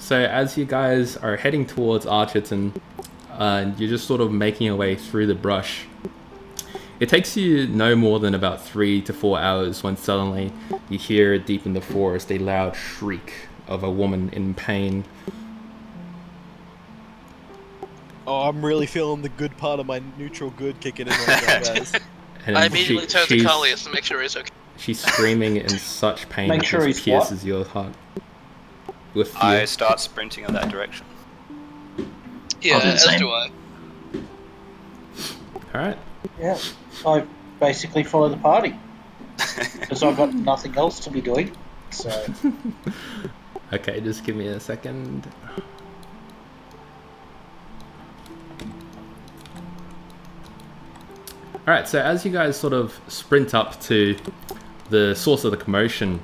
So as you guys are heading towards Archerton, you're just sort of making your way through the brush. It takes you no more than about 3 to 4 hours when suddenly you hear deep in the forest a loud shriek of a woman in pain. Oh, I'm really feeling the good part of my neutral good kicking in right now, guys. And I immediately turn to Carlius to make sure he's okay. She's screaming in such pain Make that sure it he's pierces your heart. With fear. I start sprinting in that direction. Yeah, I'll do the as same. do I. Alright. Yeah, I basically follow the party because I've got nothing else to be doing. So Okay, just give me a second. Alright, so as you guys sort of sprint up to the source of the commotion,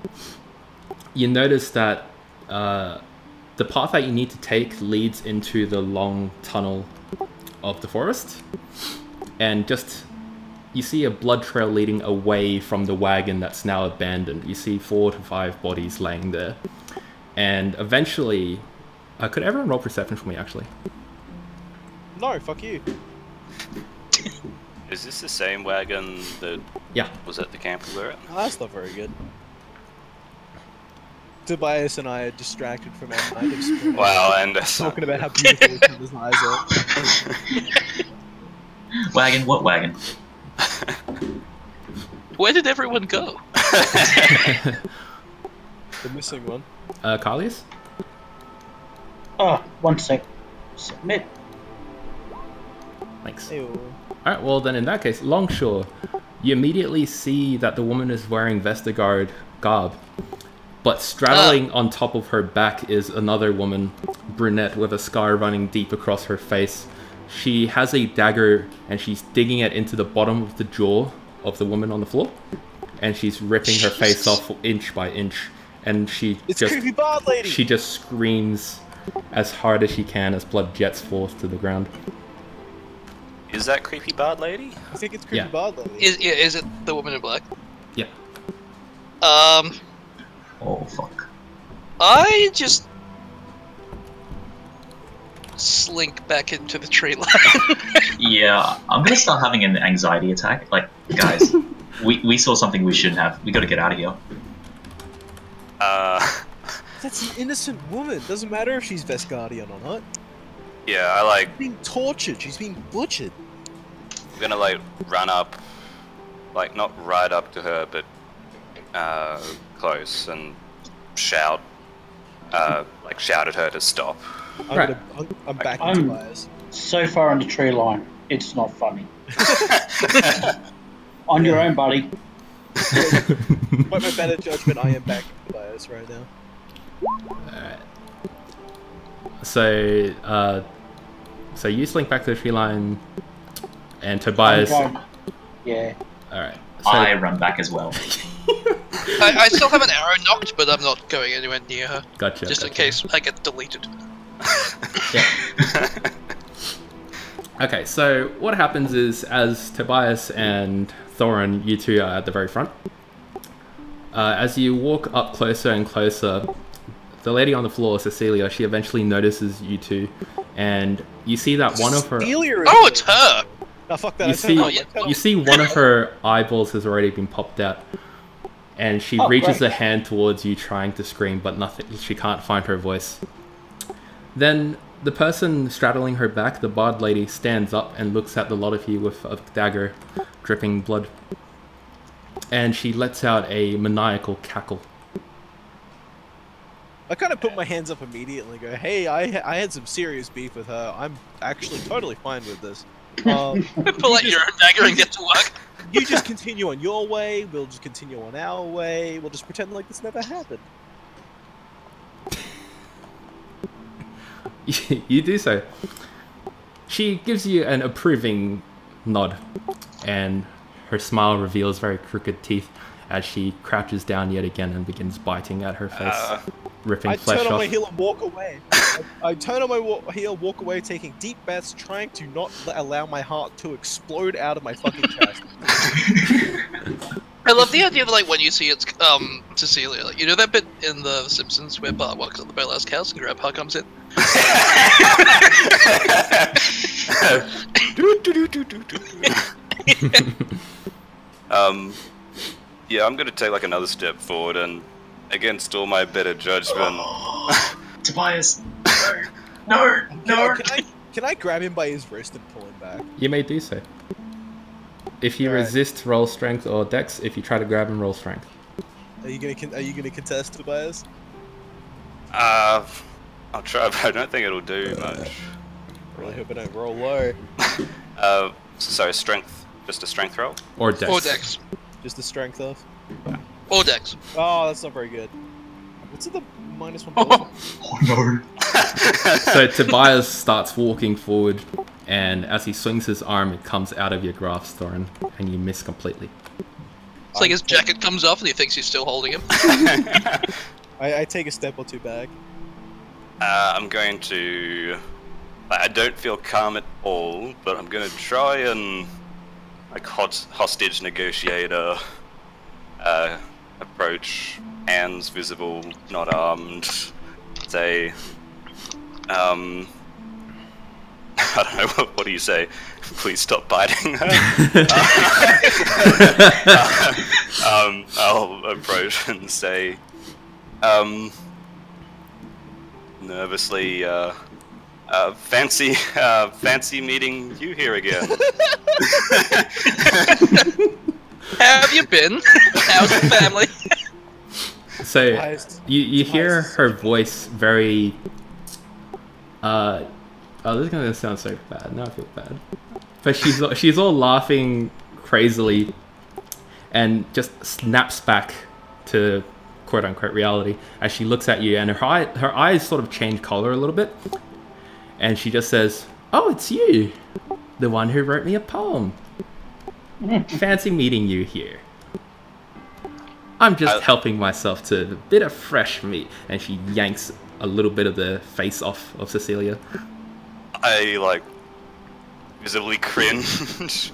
you notice that the path that you need to take leads into the long tunnel of the forest. And just, you see a blood trail leading away from the wagon that's now abandoned. You see 4 to 5 bodies laying there. And eventually, could everyone roll perception for me, actually? No, fuck you. Is this the same wagon that Yeah. was at the camp we were at? Oh, that's not very good. Tobias and I are distracted from our night of spring. Wow, and Talking about how beautiful each other's eyes are. wagon, what wagon? Where did everyone go? The missing one. Carlius? Oh, 1 sec. Submit. Thanks. Ew. Alright, well then in that case, Longshore, you immediately see that the woman is wearing Vestergaard garb. But straddling on top of her back is another woman, brunette, with a scar running deep across her face. She has a dagger and she's digging it into the bottom of the jaw of the woman on the floor. And she's ripping her face off inch by inch. And It's creepy bard lady! she just screams as hard as she can as blood jets forth to the ground. Is that creepy bard lady? I think it's creepy Yeah. bard lady. Is it the woman in black? Yeah. Oh fuck. I just slink back into the tree line. Yeah, I'm gonna start having an anxiety attack. Like, guys, we saw something we shouldn't have. We gotta get out of here. That's an innocent woman. Doesn't matter if she's Vestergaardian or not. Yeah, I like, She's being tortured. She's being butchered. I'm gonna like run up, like not right up to her, but close and shout, like shout at her to stop. I'm back I'm- into Tobias. So far on the tree line, it's not funny. On your own, buddy. By my better judgment, I am back into Tobias right now. Alright. So you slink back to the tree line, and Tobias. Yeah. Alright. So, I run back as well. I still have an arrow knocked, but I'm not going anywhere near her. Gotcha. Just in gotcha. case I get deleted. Yeah. Okay, so what happens is, as Tobias and Thorin, you two are at the very front. As you walk up closer and closer, the lady on the floor, Cecilia, she eventually notices you two, and you see that one of her. Cecilia is Oh, it's her! No, fuck that. You I turned see, on my- you see one of her eyeballs has already been popped out, and she Oh, reaches great. a hand towards you, trying to scream, but nothing. She can't find her voice. Then the person straddling her back, the bard lady, stands up and looks at the lot of you with a dagger, dripping blood, and she lets out a maniacal cackle. I kind of put my hands up immediately and go, hey, I had some serious beef with her. I'm actually totally fine with this. Pull out your dagger and get to work. You just continue on your way, we'll just continue on our way, we'll just pretend like this never happened. You do so. She gives you an approving nod, and her smile reveals very crooked teeth as she crouches down yet again and begins biting at her face, ripping I flesh turn on off. my heel and walk away. I turn on my heel, walk away, taking deep breaths, trying to not allow my heart to explode out of my fucking chest. I love the idea of like when you see it's Cecilia, like you know that bit in The Simpsons where Bart walks on the boathouse house and Grandpa comes in. Yeah, I'm gonna take like another step forward, and against all my better judgment, Tobias, no. Can I grab him by his wrist and pull him back? You may do so. If you resist, roll strength or dex. If you try to grab him, roll strength. Are you gonna contest, Tobias? I'll try, but I don't think it'll do much. Really hope I don't roll low. So strength, just a strength roll? Or dex. Or dex. Just the strength of. Or dex. Oh, that's not very good. What's the -1 bonus? Oh no. So Tobias starts walking forward, and as he swings his arm, it comes out of your grasp, Thorin, and you miss completely. It's like his jacket comes off and he thinks he's still holding him. I take a step or two back. I'm going to... I don't feel calm at all, but I'm going to try and like hostage negotiator approach, hands visible, not armed, say, I don't know, what do you say? Please stop biting her. I'll approach and say, nervously, fancy meeting you here again. How have you been? How's the family? So you hear her voice very. Oh, this is gonna sound so bad. Now I feel bad. But she's all laughing crazily, and just snaps back to quote unquote reality as she looks at you, and her eyes sort of change color a little bit, and she just says, "Oh, it's you, the one who wrote me a poem. Fancy meeting you here. I'm just helping myself to a bit of fresh meat," and she yanks a little bit of the face off of Cecilia. I like visibly cringe.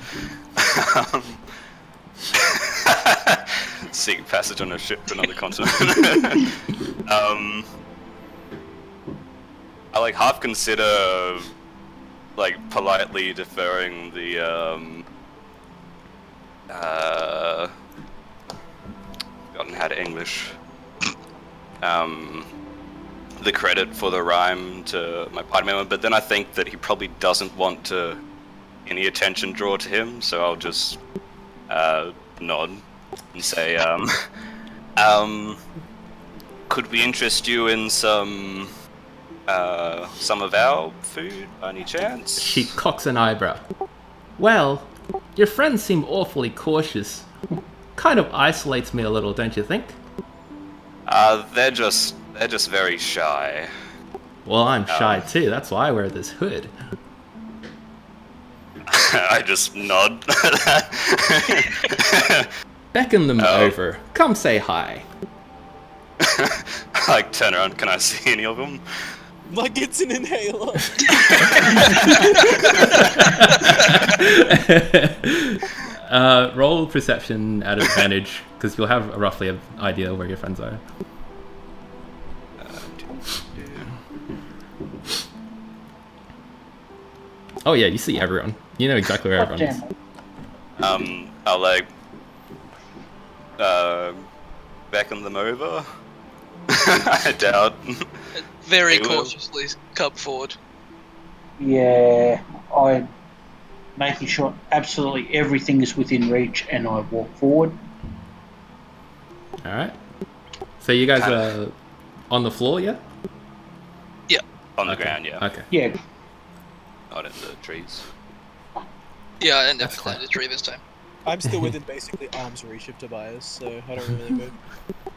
Seek passage on a ship to another continent. I like half consider like politely deferring the forgotten how to English. The credit for the rhyme to my party member, but then I think that he probably doesn't want any attention draw to him, so I'll just nod and say, could we interest you in some of our food by any chance? She cocks an eyebrow. Well, your friends seem awfully cautious. Kind of isolates me a little, don't you think? They're just very shy. Well, I'm shy too, that's why I wear this hood. I just nod. Beckon them over. Come say hi. I like turn around, can I see any of them? Like it's an inhaler. Roll perception at advantage, because you'll have roughly an idea where your friends are. Oh yeah, you see everyone. You know exactly where everyone is. I'll like beckon them over. I doubt. Very They will. cautiously come forward. Yeah, I'm making sure absolutely everything is within reach, and I walk forward. Alright. So you guys are on the floor, yeah? Yeah. On the ground, yeah. Okay. Yeah, Not in the trees. Yeah, I never climbed a tree this time. I'm still within basically arm's reach of Tobias, so I don't really move.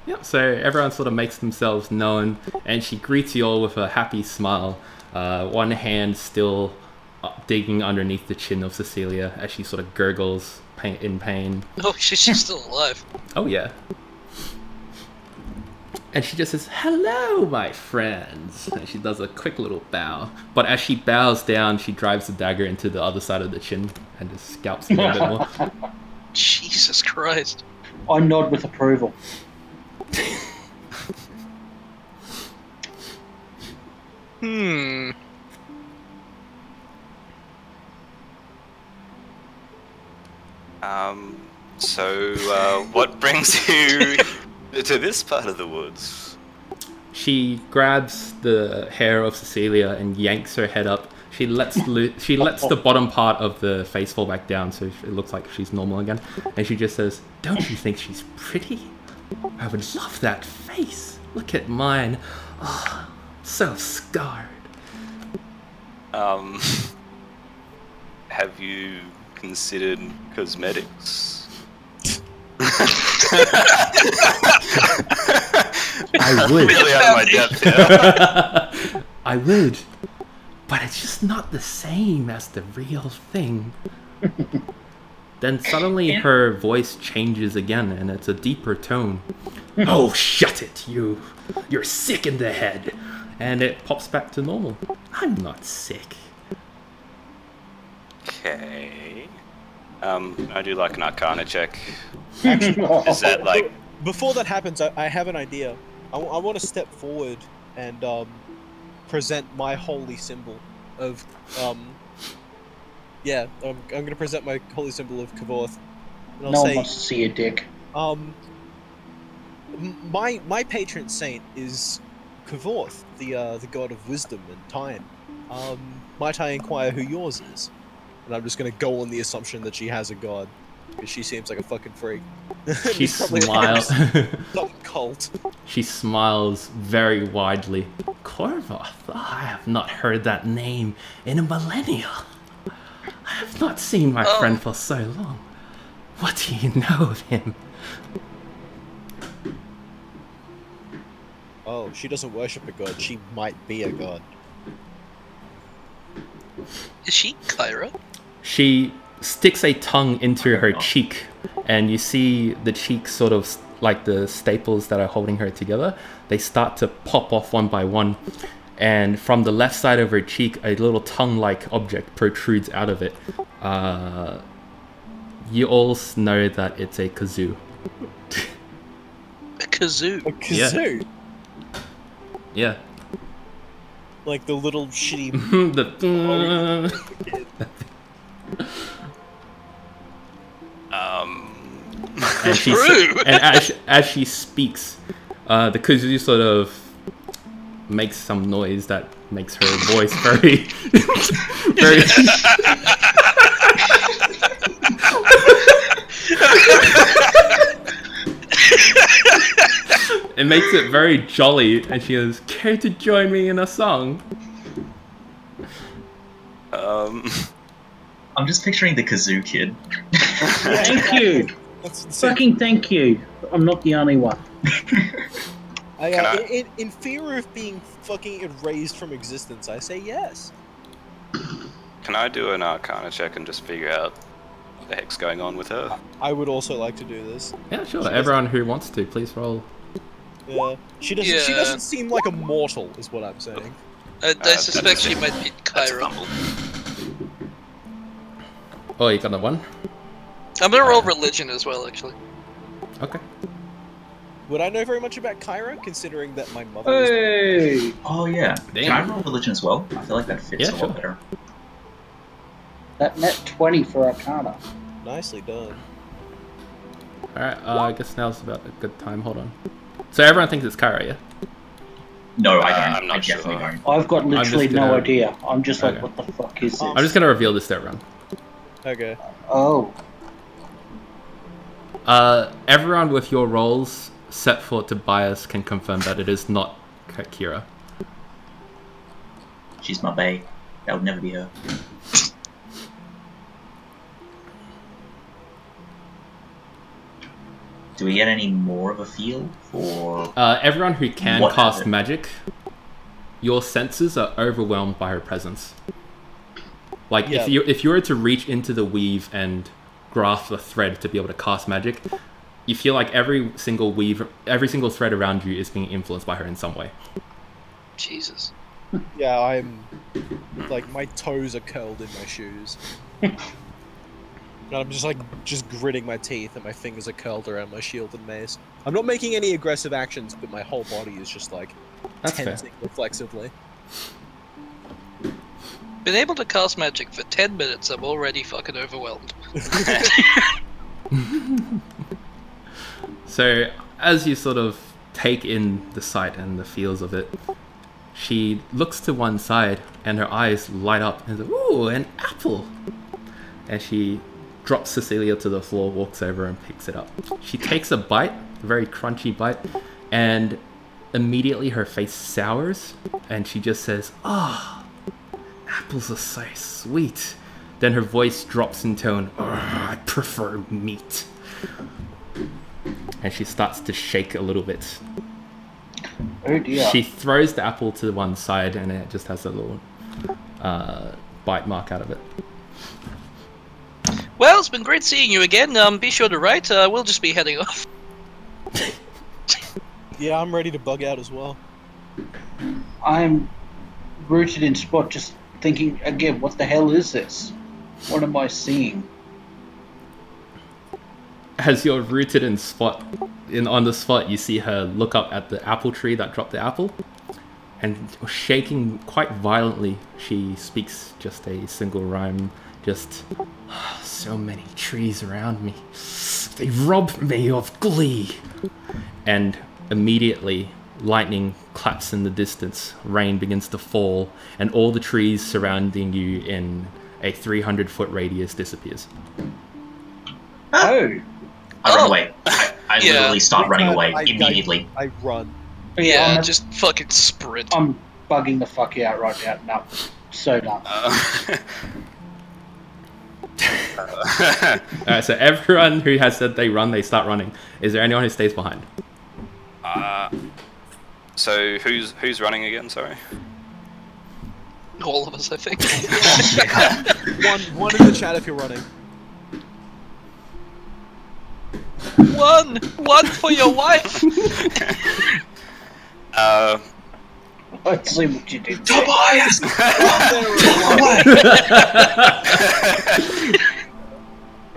Yeah, so everyone sort of makes themselves known, and she greets you all with a happy smile. One hand still digging underneath the chin of Cecilia as she sort of gurgles in pain. Oh, she's still alive. Oh yeah. And she just says, "Hello, my friends." And she does a quick little bow. But as she bows down, she drives the dagger into the other side of the chin and just scalps a little bit more. Jesus Christ. I nod with approval. What brings you to this part of the woods? She grabs the hair of Cecilia and yanks her head up. She lets the bottom part of the face fall back down, so it looks like she's normal again. And she just says, "Don't you think she's pretty? I would love that face. Look at mine. Oh, so scarred." Have you considered cosmetics? I would. Really out of my depth here. I would, but it's just not the same as the real thing. Then suddenly her voice changes again, and it's a deeper tone. "Oh, shut it, you! You're sick in the head!" And it pops back to normal. "I'm not sick." Okay. I do like an Arcana check. Is that like... Before that happens, I have an idea. I want to step forward and present my holy symbol of yeah. I'm gonna present my holy symbol of Kavorth. And I'll No one say, wants to see your dick. My patron saint is Kavorth, the god of wisdom and time. Might I inquire who yours is? And I'm just gonna go on the assumption that she has a god, because she seems like a fucking freak. She smiles. Some cult. She smiles very widely. "Korvoth? I have not heard that name in a millennia. I have not seen my friend for so long. What do you know of him?" Oh, she doesn't worship a god. She might be a god. Is she Kyra? She sticks a tongue into her cheek, and you see the cheeks sort of like the staples that are holding her together. They start to pop off one by one, and from the left side of her cheek, a little tongue-like object protrudes out of it. You all know that it's a kazoo. A kazoo? A kazoo? Yeah. Like the little shitty... And she as she speaks, the kazoo sort of makes some noise that makes her voice very, very. It makes it very jolly, and she goes, "Care to join me in a song?" I'm just picturing the kazoo kid. Thank you. Fucking thank you. I'm not the only one. In fear of being fucking erased from existence, I say yes. Can I do an Arcana check and just figure out what the heck's going on with her? I would also like to do this. Yeah, sure. Everyone who wants to, please roll. Yeah, she doesn't. She doesn't seem like a mortal, is what I'm saying. I suspect she might be Kyra. Oh, you got a 1? I'm gonna roll religion as well, actually. Okay. Would I know very much about Kyra, considering that my mother Hey! Oh yeah. Damn. Can I roll religion as well? I feel like that fits a sure. lot better. That net 20 for Arcana. Nicely done. Alright, I guess now's about a good time. Hold on. So everyone thinks it's Kyra, yeah? No, I don't. I'm not I definitely sure. don't. I've got literally gonna- no idea. I'm just like, Okay. what the fuck is this? I'm just gonna reveal this to everyone. Okay. Oh. Everyone with your rolls set for Tobias can confirm that it is not Kira. She's my bae. That would never be her. Do we get any more of a feel for... Everyone who can What cast is it? magic, your senses are overwhelmed by her presence. Like, Yeah. if you were to reach into the weave and grasp the thread to be able to cast magic, you feel like every single thread around you is being influenced by her in some way. Jesus. Yeah, I'm... Like, my toes are curled in my shoes. And I'm just gritting my teeth, and my fingers are curled around my shield and mace. I'm not making any aggressive actions, but my whole body is just like That's fair. tensing reflexively. Been able to cast magic for 10 minutes, I'm already fucking overwhelmed. So, as you sort of take in the sight and the feels of it, she looks to one side and her eyes light up and says, "Ooh, an apple!" And she drops Cecilia to the floor, walks over and picks it up. She takes a bite, a very crunchy bite, and immediately her face sours and she just says, "Ah, apples are so sweet." Then her voice drops in tone, "I prefer meat." And she starts to shake a little bit. Oh dear. She throws the apple to one side and it just has a little bite mark out of it. Well, it's been great seeing you again. Be sure to write. We'll just be heading off. Yeah, I'm ready to bug out as well. I'm rooted in spot, just thinking again, what the hell is this? What am I seeing? As you're rooted in spot, on the spot, you see her look up at the apple tree that dropped the apple, and shaking quite violently, she speaks just a single rhyme, just, "So many trees around me, they rob me of glee." And immediately, lightning claps in the distance, rain begins to fall, and all the trees surrounding you in a 300-foot radius disappears. Oh. I run away. I Yeah. literally start running away I immediately. I run. Yeah, I'm, just fucking sprint. I'm bugging the fuck out right now. No, so done. Alright, so everyone who has said they run, they start running. Is there anyone who stays behind? So who's running again? Sorry. All of us, I think. One in the chat if you're running. One for your wife. Let's see what you did. Tobias!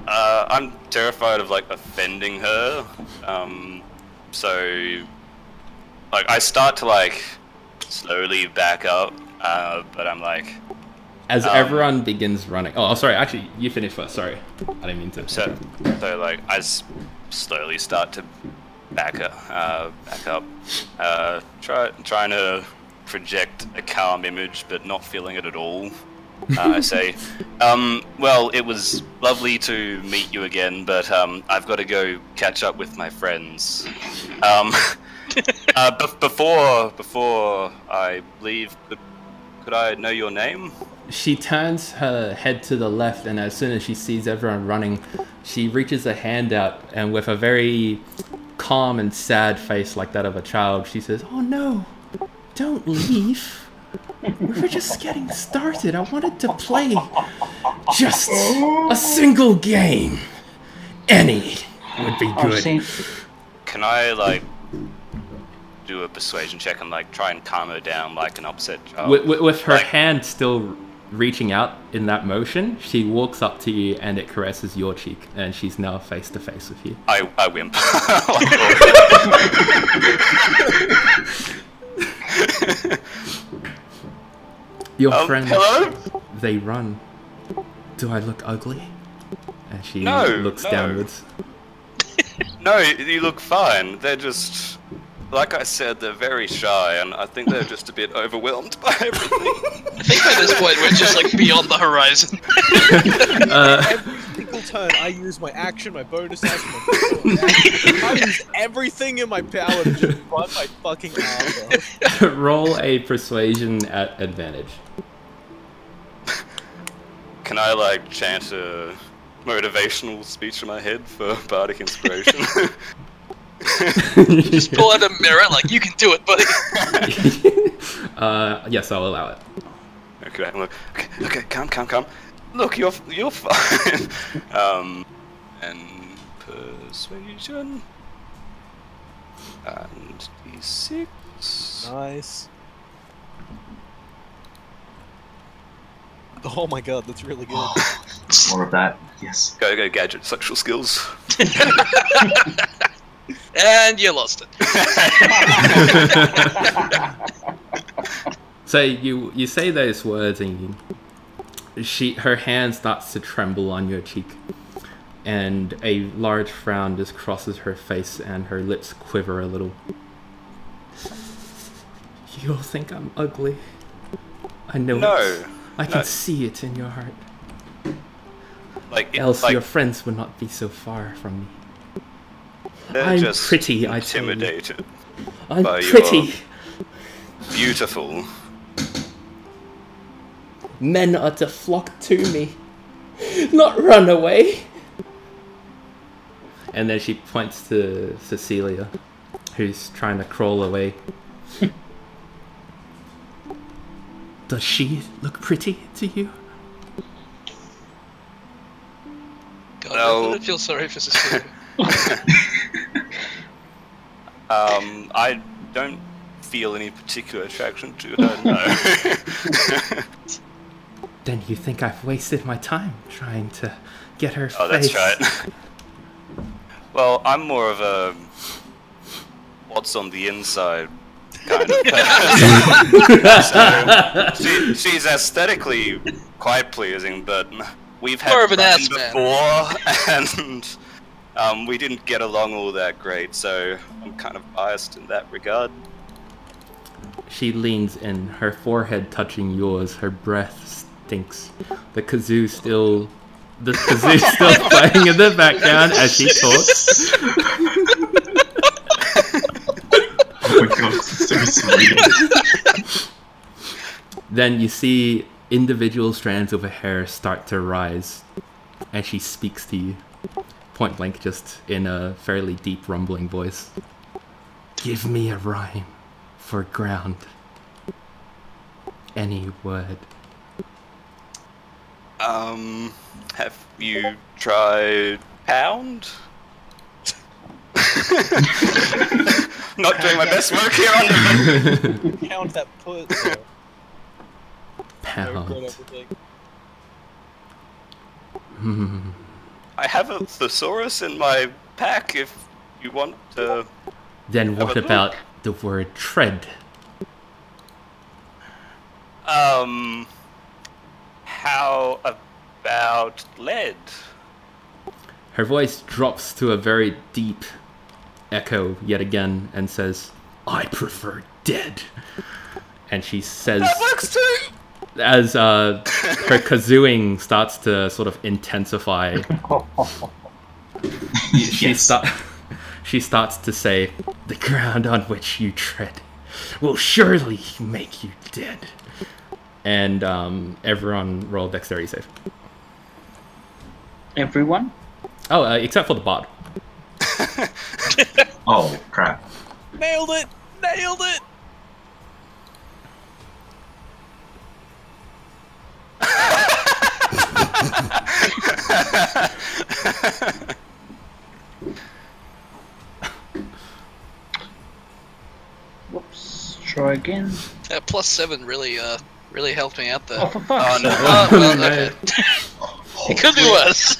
I'm terrified of like offending her. So like I start to like slowly back up, but I'm like. As everyone begins running. Oh, sorry. Actually, you finish first. Sorry, I didn't mean to. So like I slowly start to back up, trying to project a calm image, but not feeling it at all. I say, well, it was lovely to meet you again, but I've got to go catch up with my friends. Before I leave, could I know your name? She turns her head to the left, and as soon as she sees everyone running, she reaches a hand out, and with a very calm and sad face like that of a child, she says, "Oh no, don't leave. We're just getting started. I wanted to play just a single game. Any would be good." Can I like do a persuasion check and like try and calm her down like an upset child? With her hand still reaching out in that motion, she walks up to you and it caresses your cheek, and she's now face to face with you. I wimp. Your friends, hello? they run. Do I look ugly? And she No, looks no. downwards. No, you look fine. They're just, like I said, they're very shy, and I think they're just a bit overwhelmed by everything. I think by this point we're just like beyond the horizon. Every single turn, I use my action, my bonus action, my action. I use everything in my power to just run my fucking ass off. Roll a persuasion at advantage. Can I like chant a motivational speech in my head for bardic inspiration? Just pull out a mirror, like, you can do it, buddy. Yes, I'll allow it. Okay, look. Okay, calm. Look, you're fine. And persuasion. And d6. Nice. Oh my god, that's really good. More of that. Yes. Go gadget sexual skills. And you lost it. So you say those words, and her hand starts to tremble on your cheek, and a large frown just crosses her face, and her lips quiver a little. You'll think I'm ugly. I know. No, I can see it in your heart. like Else like, your friends would not be so far from me. they're I'm just pretty, I tell you. intimidated. I'm by pretty. your beautiful. Men are to flock to me, not run away. And then she points to Cecilia, who's trying to crawl away. Does she look pretty to you? God, No. I feel sorry for Cecilia. I don't feel any particular attraction to her, no. Then you think I've wasted my time trying to get her Oh, face. that's right. Well, I'm more of a what's on the inside kind of person. So, she's aesthetically quite pleasing, but we've had More of an fun ass man. before, and we didn't get along all that great, so I'm kind of biased in that regard. She leans in, her forehead touching yours, her breath stinks. The kazoo's still playing in the background as she talks. Oh my god, so sweet. Then you see individual strands of her hair start to rise as she speaks to you. Point blank, just in a fairly deep rumbling voice. Give me a rhyme for ground. Any word. Have you tried pound? Not doing my best work here on the... Count that put. So Pound. everything. I have a thesaurus in my pack if you want to... Then Have what a about the word tread? How about lead? Her voice drops to a very deep echo yet again and says, I prefer dead. And she says, That works too! as her kazooing starts to sort of intensify, she starts to say, the ground on which you tread will surely make you dead. And everyone roll dexterity save. Everyone? Oh, except for the bard. Oh, crap. Nailed it! Nailed it! Whoops. Try again. That +7 really helped me out there. Oh, for fuck's Oh, no. sake. Oh, well, okay. It could be worse.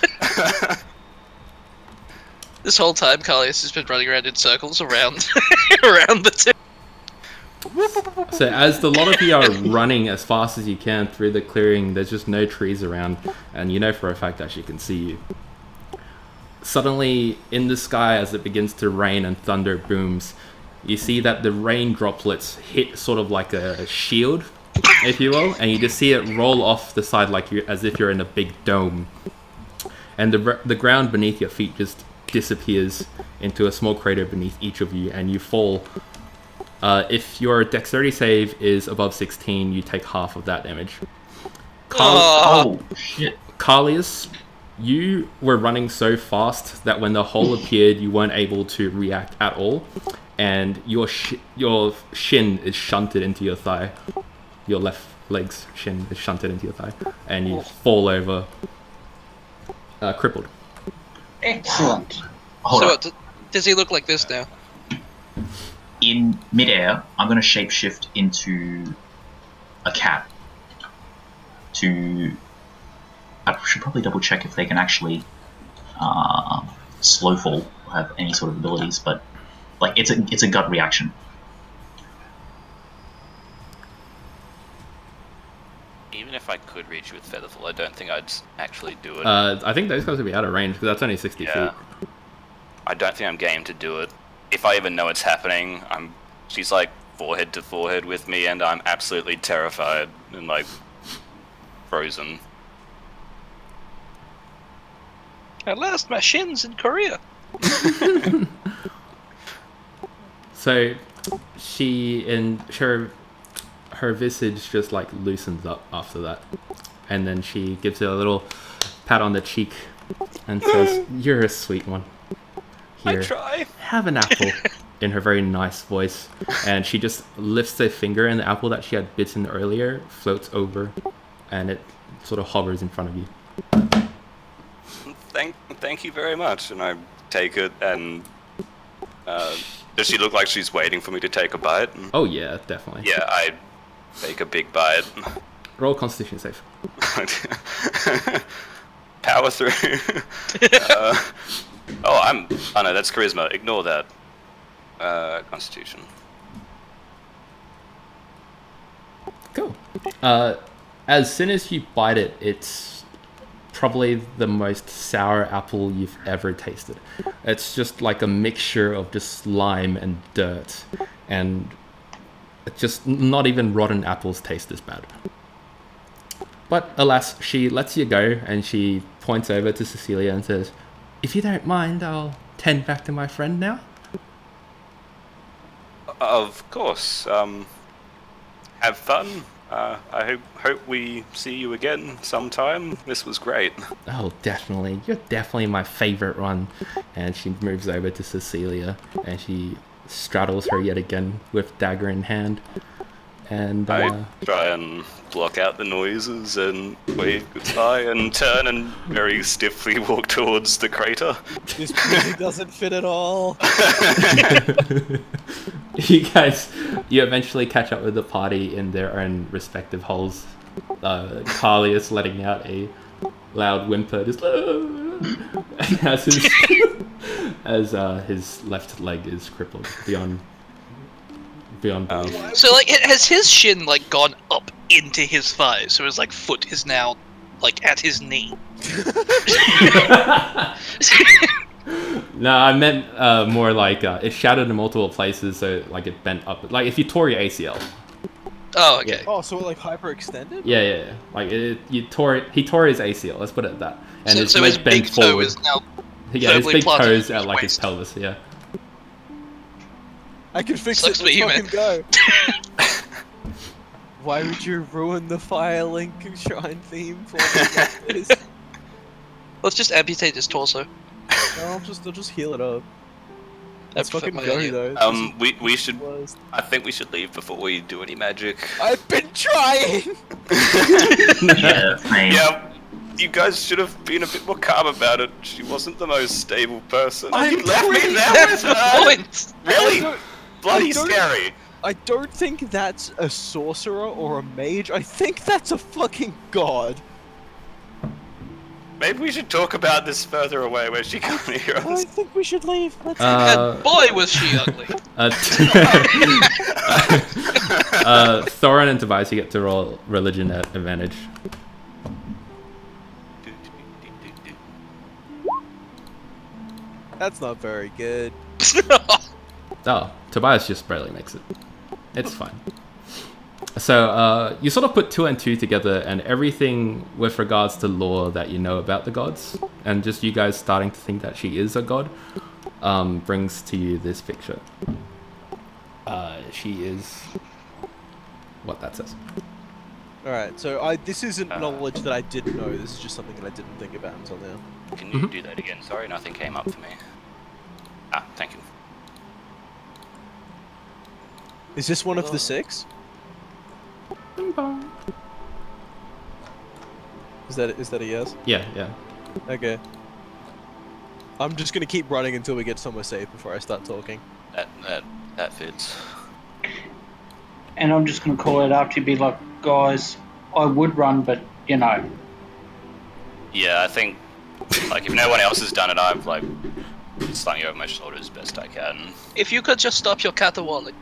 This whole time, Carlius has been running around in circles around the tip. So as the lot of you are running as fast as you can through the clearing, there's just no trees around, and you know for a fact that she can see you. Suddenly, in the sky, as it begins to rain and thunder booms, you see that the rain droplets hit sort of like a shield, if you will, and you just see it roll off the side like as if you're in a big dome. And the ground beneath your feet just disappears into a small crater beneath each of you, and you fall. If your dexterity save is above 16, you take half of that damage. Oh, shit. Carlius, you were running so fast that when the hole appeared, you weren't able to react at all, and your shin is shunted into your thigh. Your left leg's shin is shunted into your thigh, and you fall over, crippled. Excellent. Hold So on. what, does he look like this now? In midair, I'm going to shapeshift into a cat to I should probably double check if they can actually slow fall or have any sort of abilities, but like it's a gut reaction. Even if I could reach you with Featherfall, I don't think I'd actually do it. I think those guys would be out of range because that's only 60 Yeah. feet. I don't think I'm game to do it. If I even know it's happening, she's like forehead to forehead with me, and I'm absolutely terrified and like frozen. At last, my shins in Korea. So her visage just like loosens up after that, and then she gives it a little pat on the cheek and says, "You're a sweet one. Here, I try. have an apple," in her very nice voice, and she just lifts a finger, and the apple that she had bitten earlier floats over, and it sort of hovers in front of you. Thank you very much. And I take it, and does she look like she's waiting for me to take a bite? Oh yeah, definitely. Yeah, I take a big bite. Roll Constitution save. Power through. Oh no, that's charisma. Ignore that. Constitution. Cool. As soon as you bite it, it's probably the most sour apple you've ever tasted. It's just like a mixture of just slime and dirt, and it's just not even rotten apples taste this bad. But alas, she lets you go, and she points over to Cecilia and says, "If you don't mind, I'll tend back to my friend now." Of course. Have fun. I hope we see you again sometime. This was great. Oh, definitely. You're definitely my favorite one. And she moves over to Cecilia, and she straddles her yet again with dagger in hand. And I try and block out the noises and wave goodbye and turn and very stiffly walk towards the crater. This really doesn't fit at all. you eventually catch up with the party in their own respective holes. Carly is letting out a loud whimper, just as his left leg is crippled beyond belief. So, like, has his shin, like, gone up into his thigh? So his, like, foot is now, like, at his knee? No, I meant more like it shattered in multiple places, so like it bent up. Like if you tore your ACL. Oh, okay. Oh, so it, like, hyperextended? Yeah. Like he tore his ACL. Let's put it at that. And So his his leg big bent toe forward. is now Yeah, his firmly big planted toes in at his like his waist. pelvis. Yeah. I can fix Sucks it. for you, Let's man. fucking go. Why would you ruin the Firelink Shrine theme for me like this? Let's just amputate his torso. No, I'll just heal it up. Let's prefer fucking my go, idea. though. We should. Worst. I think we should leave before we do any magic. I've been trying! Yeah, same. Yeah, you guys should have been a bit more calm about it. She wasn't the most stable person. I'm You left me pretty- there That's with the her. point! Really? Bloody I don't- scary. I don't think that's a sorcerer or a mage. I think that's a fucking god. Maybe we should talk about this further away where she can't hear I us. think we should leave. Let's And boy, was she ugly. Thorin and Tobias, you get to roll religion at advantage. That's not very good. Oh, Tobias just barely makes it. It's fine. So you sort of put two and two together, and everything with regards to lore that you know about the gods, and just you guys starting to think that she is a god, brings to you this picture. She is what that says. Alright, so this isn't knowledge that I didn't know. This is just something that I didn't think about until now. Can you do that again? Sorry, nothing came up for me. Ah, thank you. Is this one of the 6? Bing bong. Is that a yes? Yeah. Okay. I'm just gonna keep running until we get somewhere safe before I start talking. That fits. And I'm just going to call it after you, be like, guys, I would run, but, you know. Yeah, I think, like, if no one else has done it, I've, like, slung you over my shoulder as best I can. If you could just stop your caterwauling.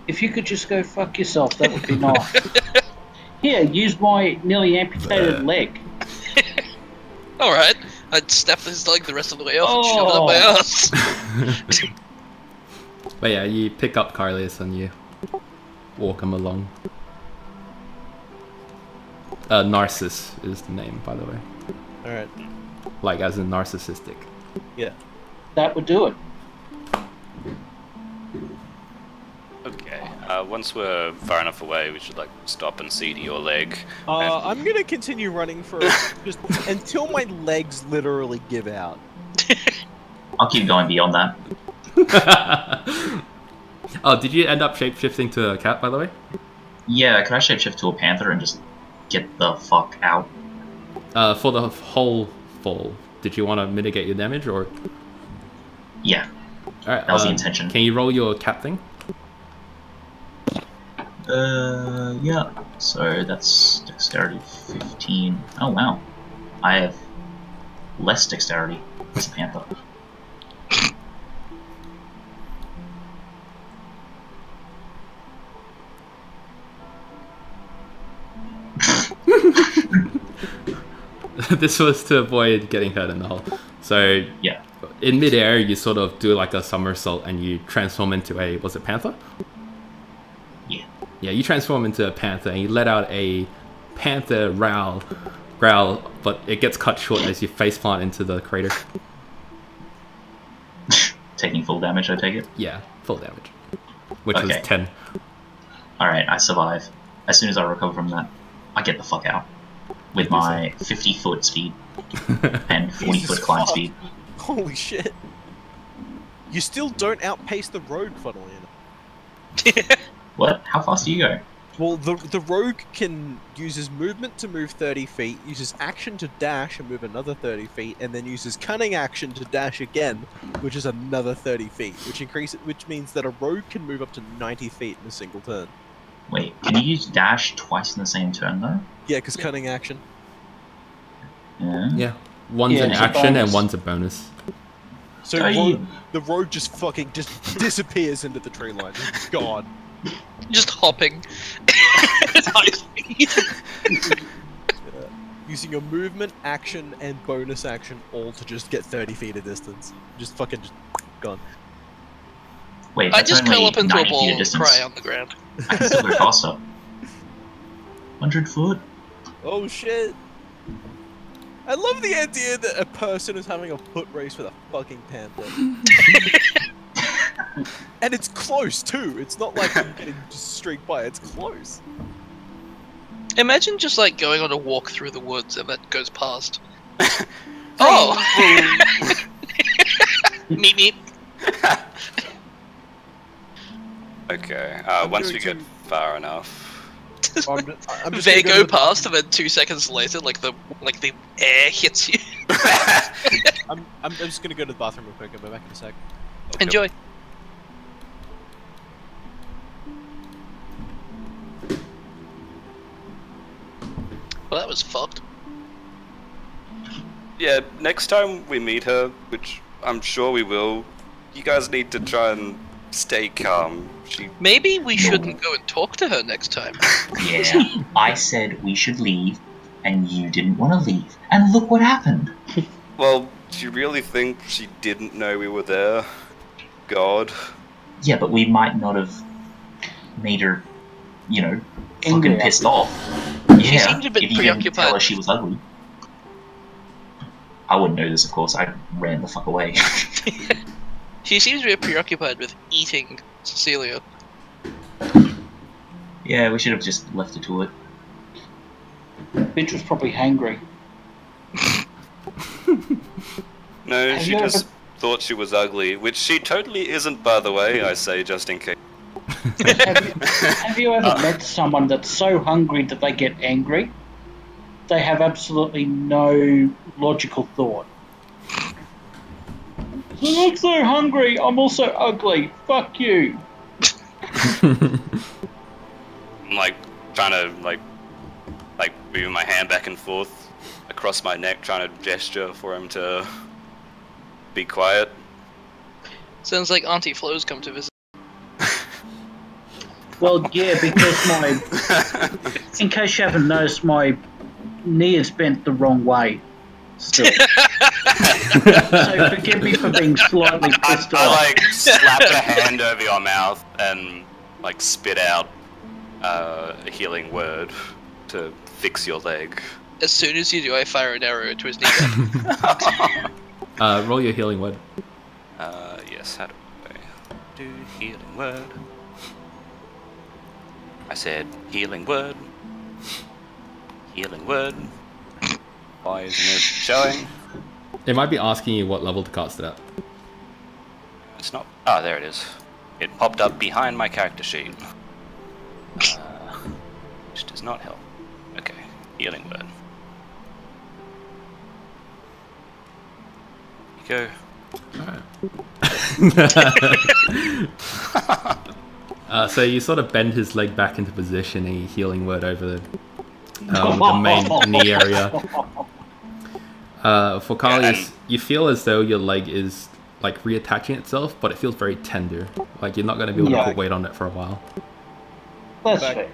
If you could just go fuck yourself, that would be nice. Here, use my nearly amputated leg. Alright, I'd snap his leg the rest of the way off and shove it up my ass. But yeah, you pick up Carlius and you walk him along. Narcissus is the name, by the way. Alright. Like as in narcissistic. Yeah. That would do it. Okay, once we're far enough away, we should, like, stop and see to your leg. I'm gonna continue running for just until my legs literally give out. I'll keep going beyond that. Oh, did you end up shapeshifting to a cat, by the way? Yeah, can I shapeshift to a panther and just get the fuck out? For the whole fall, did you want to mitigate your damage, or? Yeah, Alright, that was the intention. Can you roll your cat thing? Yeah. So that's dexterity 15. Oh wow, I have less dexterity as a panther. This was to avoid getting hurt in the hole. So Yeah. in midair, you sort of do like a somersault and you transform into a, was it panther? Yeah. Yeah, you transform into a panther and you let out a panther growl, but it gets cut short as you faceplant into the crater. Taking full damage, I take it? Yeah, full damage. Which was Okay. 10. Alright, I survive. As soon as I recover from that, I get the fuck out. With my 50-foot speed and 40-foot climb speed. Holy shit. You still don't outpace the rogue, funnily enough. What? How fast do you go? Well, the rogue can use his movement to move 30 feet, uses action to dash and move another 30 feet, and then uses cunning action to dash again, which is another 30 feet, which means that a rogue can move up to 90 feet in a single turn. Wait, can you use dash twice in the same turn though? Yeah, because cunning action. Yeah. Yeah. One's Yeah, an it's a action bonus. and one's a bonus. So the rogue just fucking disappears into the tree line. Just gone. Just hopping at high speed. Using your movement, action, and bonus action all to just get 30 feet of distance. Just fucking gone. Wait, I that's just only curl up into a 90 ball feet of and distance. cry on the ground. I can still go faster. 100 foot? Oh shit. I love the idea that a person is having a foot race with a fucking panther. And it's close too. It's not like I'm getting just streaked by. It's close. Imagine just like going on a walk through the woods and that goes past. Oh! Meep meep. Okay, once we get far enough. I'm just They gonna go to the- past and then 2 seconds later, like the air hits you. I'm just gonna go to the bathroom real quick. I'll be back in a sec. Okay. Enjoy. Well, that was fucked. Yeah, next time we meet her, which I'm sure we will, you guys need to try and stay calm. Maybe we shouldn't go and talk to her next time. Yeah, I said we should leave, and you didn't want to leave. And look what happened. Well, do you really think she didn't know we were there? God. Yeah, but we might not have made her, you know, Angry. fucking pissed off. She Yeah, seemed a bit if you didn't tell preoccupied. her she was ugly. I wouldn't know this, of course. I ran the fuck away. She seems very preoccupied with eating Cecilia. Yeah, we should have just left her to it. Bitch was probably hangry. No, Have she you just ever- thought she was ugly, which she totally isn't, by the way, I say just in case. Have you ever met someone that's so hungry that they get angry? They have absolutely no logical thought. I'm so hungry, I'm also ugly, fuck you. I'm like trying to like moving my hand back and forth across my neck, trying to gesture for him to be quiet. Sounds like Auntie Flo's come to visit. Well, yeah, because my... In case you haven't noticed, my knee is bent the wrong way. Still. So forgive me for being slightly pissed off. I like slap a hand over your mouth and like spit out a healing word to fix your leg. As soon as you do, I fire an arrow into his kneecap. Roll your healing word. Yes, how do I do healing word? I said healing word. Healing word. Why isn't it showing? It might be asking you what level to cast it at. It's not. Ah, there it is. It popped up behind my character sheet. Which does not help. Okay, healing word. Here you go. So you sort of bend his leg back into position, a healing word over the main knee area. For Carlius, you feel as though your leg is like reattaching itself, but it feels very tender. Like you're not going to be able to put weight on it for a while. That's fair.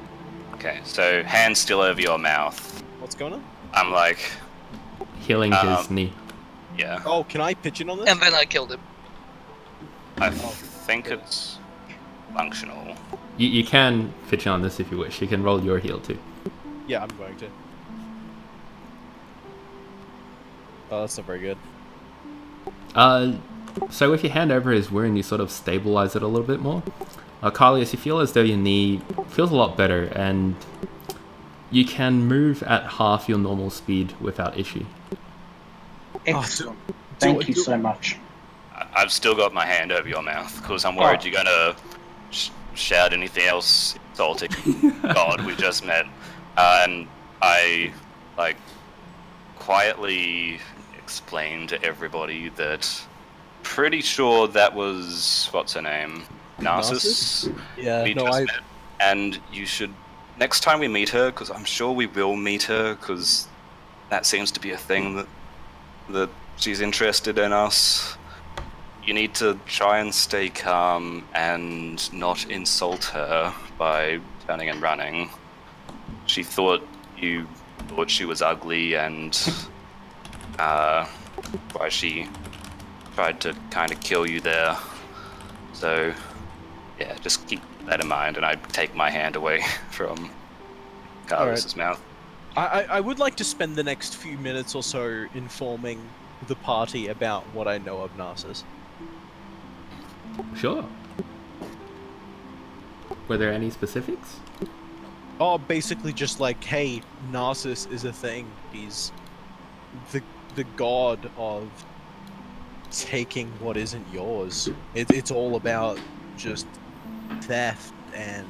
Okay, so hand still over your mouth. What's going on? I'm like healing his knee. Yeah. Oh, can I pitch in on this? And then I killed him. I think it's functional. You can pitch in on this if you wish. You can roll your heal too. Yeah, I'm going to. Oh, that's not very good. So if you hand over his wound, you sort of stabilize it a little bit more. Carlius, you feel as though your knee feels a lot better, and you can move at half your normal speed without issue. Excellent. Thank you so much. I've still got my hand over your mouth, because I'm worried you're going to shout anything else insulting. God, we just met. And I, like, quietly explained to everybody that pretty sure that was, what's her name? Narcissus? Yeah, met. And you should, next time we meet her, because I'm sure we will meet her, because that seems to be a thing that she's interested in us. You need to try and stay calm and not insult her by turning and running. She thought you thought she was ugly, and why she tried to kind of kill you there. So yeah, just keep that in mind, and I take my hand away from Carlos's mouth. I would like to spend the next few minutes or so informing the party about what I know of Narcissus. Sure. Were there any specifics? Oh, basically just like, hey, Narcissus is a thing. He's the god of taking what isn't yours. It's all about just theft and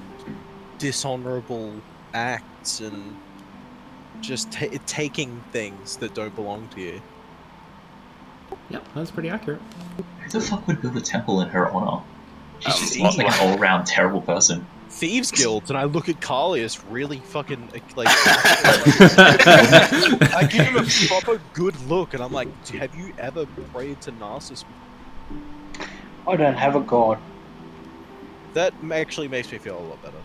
dishonorable acts and just taking things that don't belong to you. Yep, that's pretty accurate. Who the fuck would build a temple in her honor? She just seems like an all-round terrible person. Thieves Guilds, and I look at Carlius really fucking like. I give him a proper good look, and I'm like, "Have you ever prayed to Narcissus?" I don't have a god. That actually makes me feel a lot better.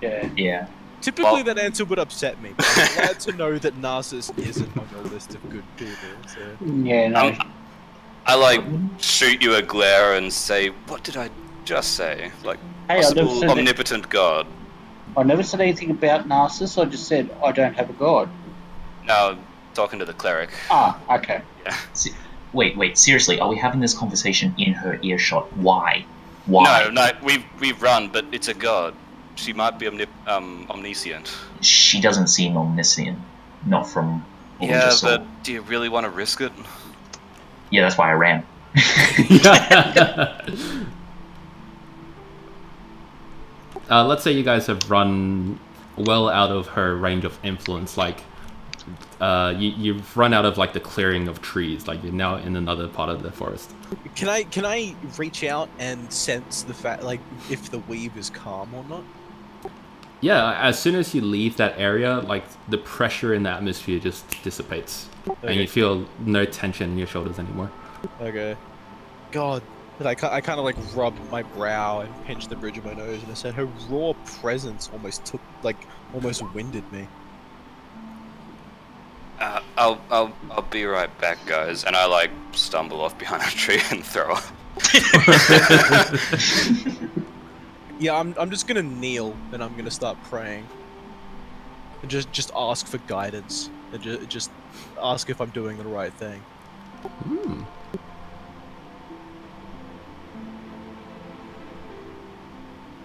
Yeah. Yeah. Typically, that answer would upset me, but I'm glad to know that Narcissus isn't on the list of good people. So. Yeah, no. I like shoot you a glare and say, "What did I just say?" Like, hey, possible omnipotent god. I never said anything about Narcissus. I just said I don't have a god. No, talking to the cleric. Ah, okay. Yeah. Wait. Seriously, are we having this conversation in her earshot? Why? Why? No. We've run, but it's a god. She might be omniscient. She doesn't seem omniscient. Not from what we just saw. But do you really want to risk it? Yeah, that's why I ran. Let's say you guys have run well out of her range of influence. Like, you've run out of like the clearing of trees. Like you're now in another part of the forest. Can I reach out and sense the fact, like, if the weave is calm or not? Yeah, as soon as you leave that area, like the pressure in the atmosphere just dissipates, and you feel no tension in your shoulders anymore. Okay. God, but I kind of like rubbed my brow and pinched the bridge of my nose, and I said, her raw presence almost winded me. I'll be right back, guys. And I like stumble off behind a tree and throw up. Yeah, I'm just gonna kneel and I'm gonna start praying. And just ask for guidance. And just ask if I'm doing the right thing. Hmm.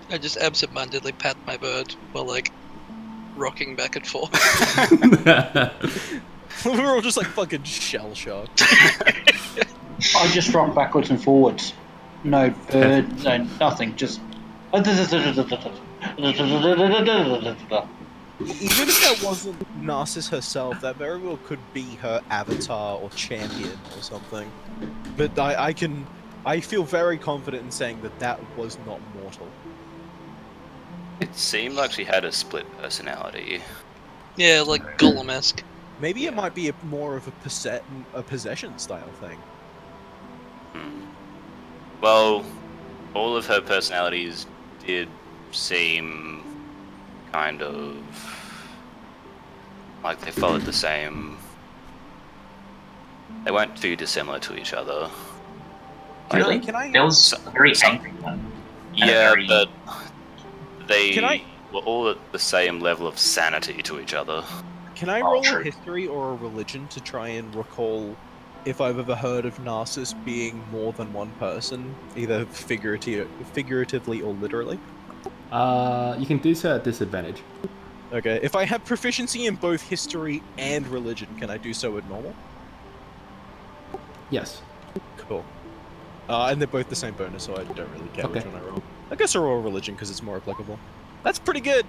I just absentmindedly pat my bird while like rocking back and forth. We're all just like fucking shell shocked. I just rock backwards and forwards. No bird, no nothing, just... Even if that wasn't Narcissus herself, that very well could be her avatar or champion or something. But I feel very confident in saying that that was not mortal. It seemed like she had a split personality. Yeah, like Golem-esque. Maybe it might be more of a possession style thing. Well, all of her personalities did seem kind of like they followed the same. They weren't too dissimilar to each other. Really? There was a very angry one. Yeah, but they were all at the same level of sanity to each other. Can I roll a history or a religion to try and recall if I've ever heard of Narcissus being more than one person, either figuratively or literally? You can do so at disadvantage. Okay, if I have proficiency in both history and religion, can I do so at normal? Yes. Cool. And they're both the same bonus, so I don't really care which one I roll. I guess I roll religion because it's more applicable. That's pretty good!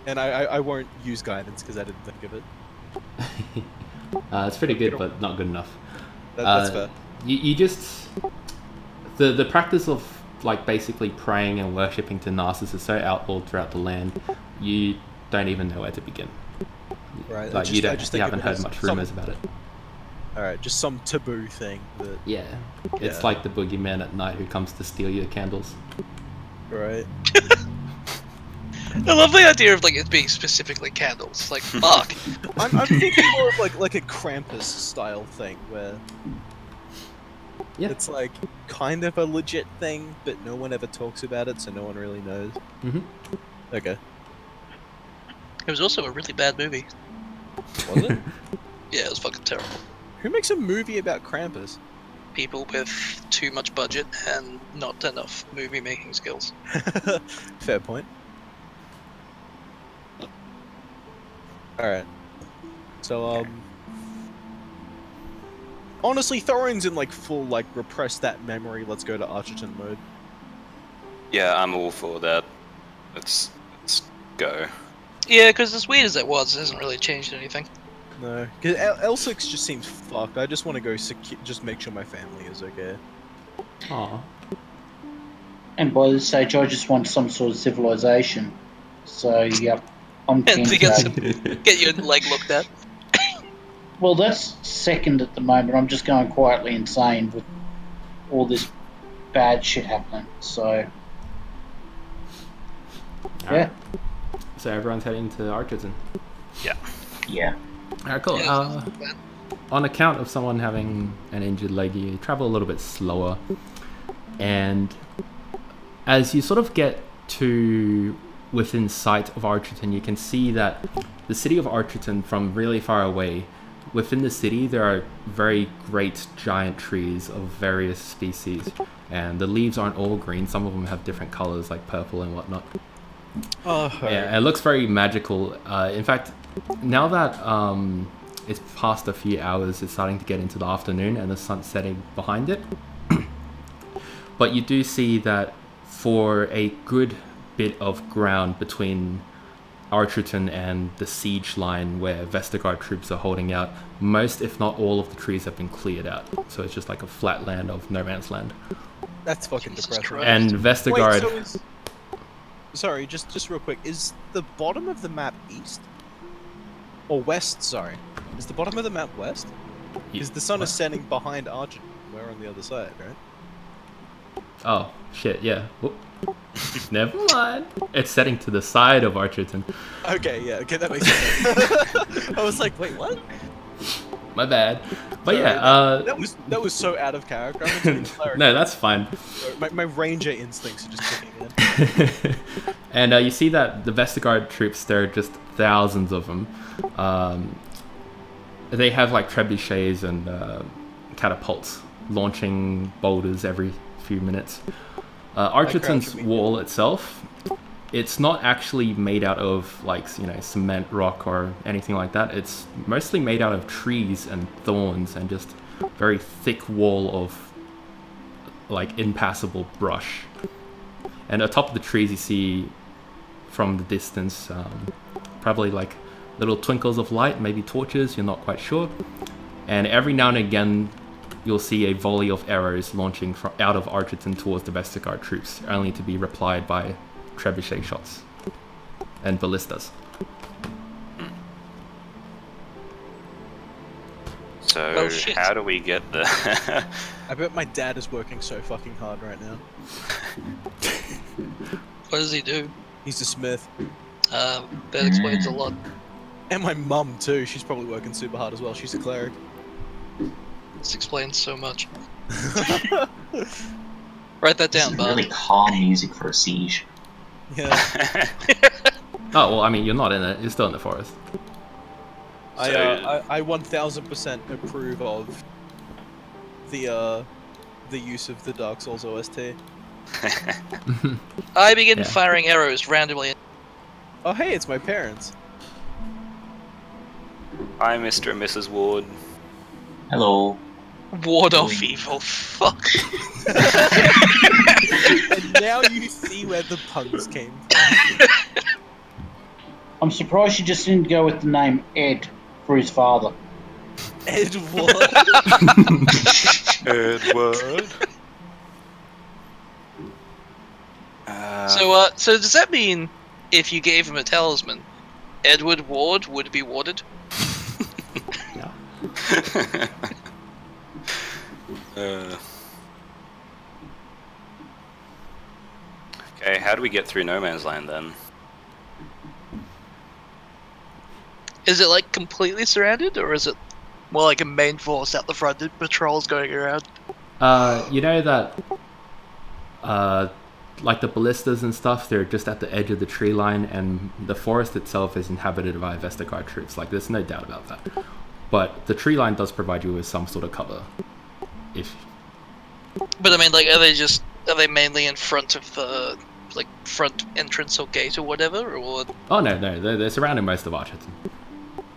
And I won't use guidance because I didn't think of it. It's pretty good, but not good enough. That's fair. You just... The practice of like basically praying and worshipping to Narcissus is so outlawed throughout the land, you don't even know where to begin. Right. Like you haven't heard much rumors about it. Alright, just some taboo thing that... Yeah. It's like the boogeyman at night who comes to steal your candles. Right. I love the idea of like it being specifically candles. Like, fuck. I'm thinking more of like a Krampus style thing where it's like kind of a legit thing, but no one ever talks about it, so no one really knows. Okay. It was also a really bad movie. Was it? Yeah, it was fucking terrible. Who makes a movie about Krampus? People with too much budget and not enough movie making skills. Fair point. Alright. So, honestly, Thorin's in, like, full, like, repress that memory, let's go to Archerton mode. Yeah, I'm all for that. Let's go. Yeah, because as weird as it was, it hasn't really changed anything. No. Because Elsyx just seems fucked. I just want to go just make sure my family is okay. Aww. And by this stage, I just want some sort of civilization. So, yep, I'm keen to get your leg looked at. Well, that's second at the moment. I'm just going quietly insane with all this bad shit happening. So, yeah. So everyone's heading to Archerton. Yeah. Yeah. Alright, cool. Yeah, on account of someone having an injured leg, you travel a little bit slower. And as you sort of get to within sight of Archerton, you can see that the city of Archerton, from really far away, within the city there are very great giant trees of various species. And the leaves aren't all green, some of them have different colors like purple and whatnot. Yeah, it looks very magical. In fact, now that it's past a few hours, it's starting to get into the afternoon and the sun's setting behind it. But you do see that for a good bit of ground between Archerton and the siege line where Vestergaard troops are holding out, most if not all of the trees have been cleared out. So it's just like a flat land of no man's land. That's fucking depressing. And Vestergaard... Sorry, just real quick. Is the bottom of the map east? Or west, sorry. Is the bottom of the map west? Because the sun is setting behind Archerton. We're on the other side, right? Oh, shit, yeah. Whoop. Never mind. It's setting to the side of Archerton. Okay, yeah, okay, that makes sense. I was like, wait, what? My bad. But Sorry, yeah, that was so out of character. I'm just being no, that's fine. my ranger instincts are just kicking in. And you see that the Vestergaard troops, there are just thousands of them. They have like trebuchets and catapults launching boulders every few minutes. Archerton's wall itself, it's not actually made out of like, you know, cement, rock or anything like that. It's mostly made out of trees and thorns and just very thick wall of like impassable brush. And atop of the trees you see from the distance probably like little twinkles of light, maybe torches, you're not quite sure. And every now and again you'll see a volley of arrows launching from out of Archerton towards the Vestergaard troops, only to be replied by trebuchet shots and ballistas. So how do we get the... I bet my dad is working so fucking hard right now. What does he do? He's a smith. That explains a lot. And my mum too, she's probably working super hard as well. She's a cleric. This explains so much. Write that down, bud. Really calm music for a siege. Yeah. Oh, well, I mean, you're not in it. You're still in the forest. I 1000% approve of the use of the Dark Souls OST. I begin firing arrows randomly. Oh hey, it's my parents. Hi, Mr. and Mrs. Ward. Hello. Ward off evil, fuck. And now you see where the puns came from. I'm surprised you just didn't go with the name Ed for his father. Edward. Edward. So does that mean if you gave him a talisman, Edward Ward would be warded? Okay, how do we get through no man's land then? Is it like completely surrounded, or is it more like a main force out the front and patrols going around? You know that like the ballistas and stuff, they're just at the edge of the tree line, and the forest itself is inhabited by Vestergaard troops. Like, there's no doubt about that. But the tree line does provide you with some sort of cover. But I mean, like, are they mainly in front of the like front entrance or gate or whatever, or? Oh no, they're surrounding most of Archerton.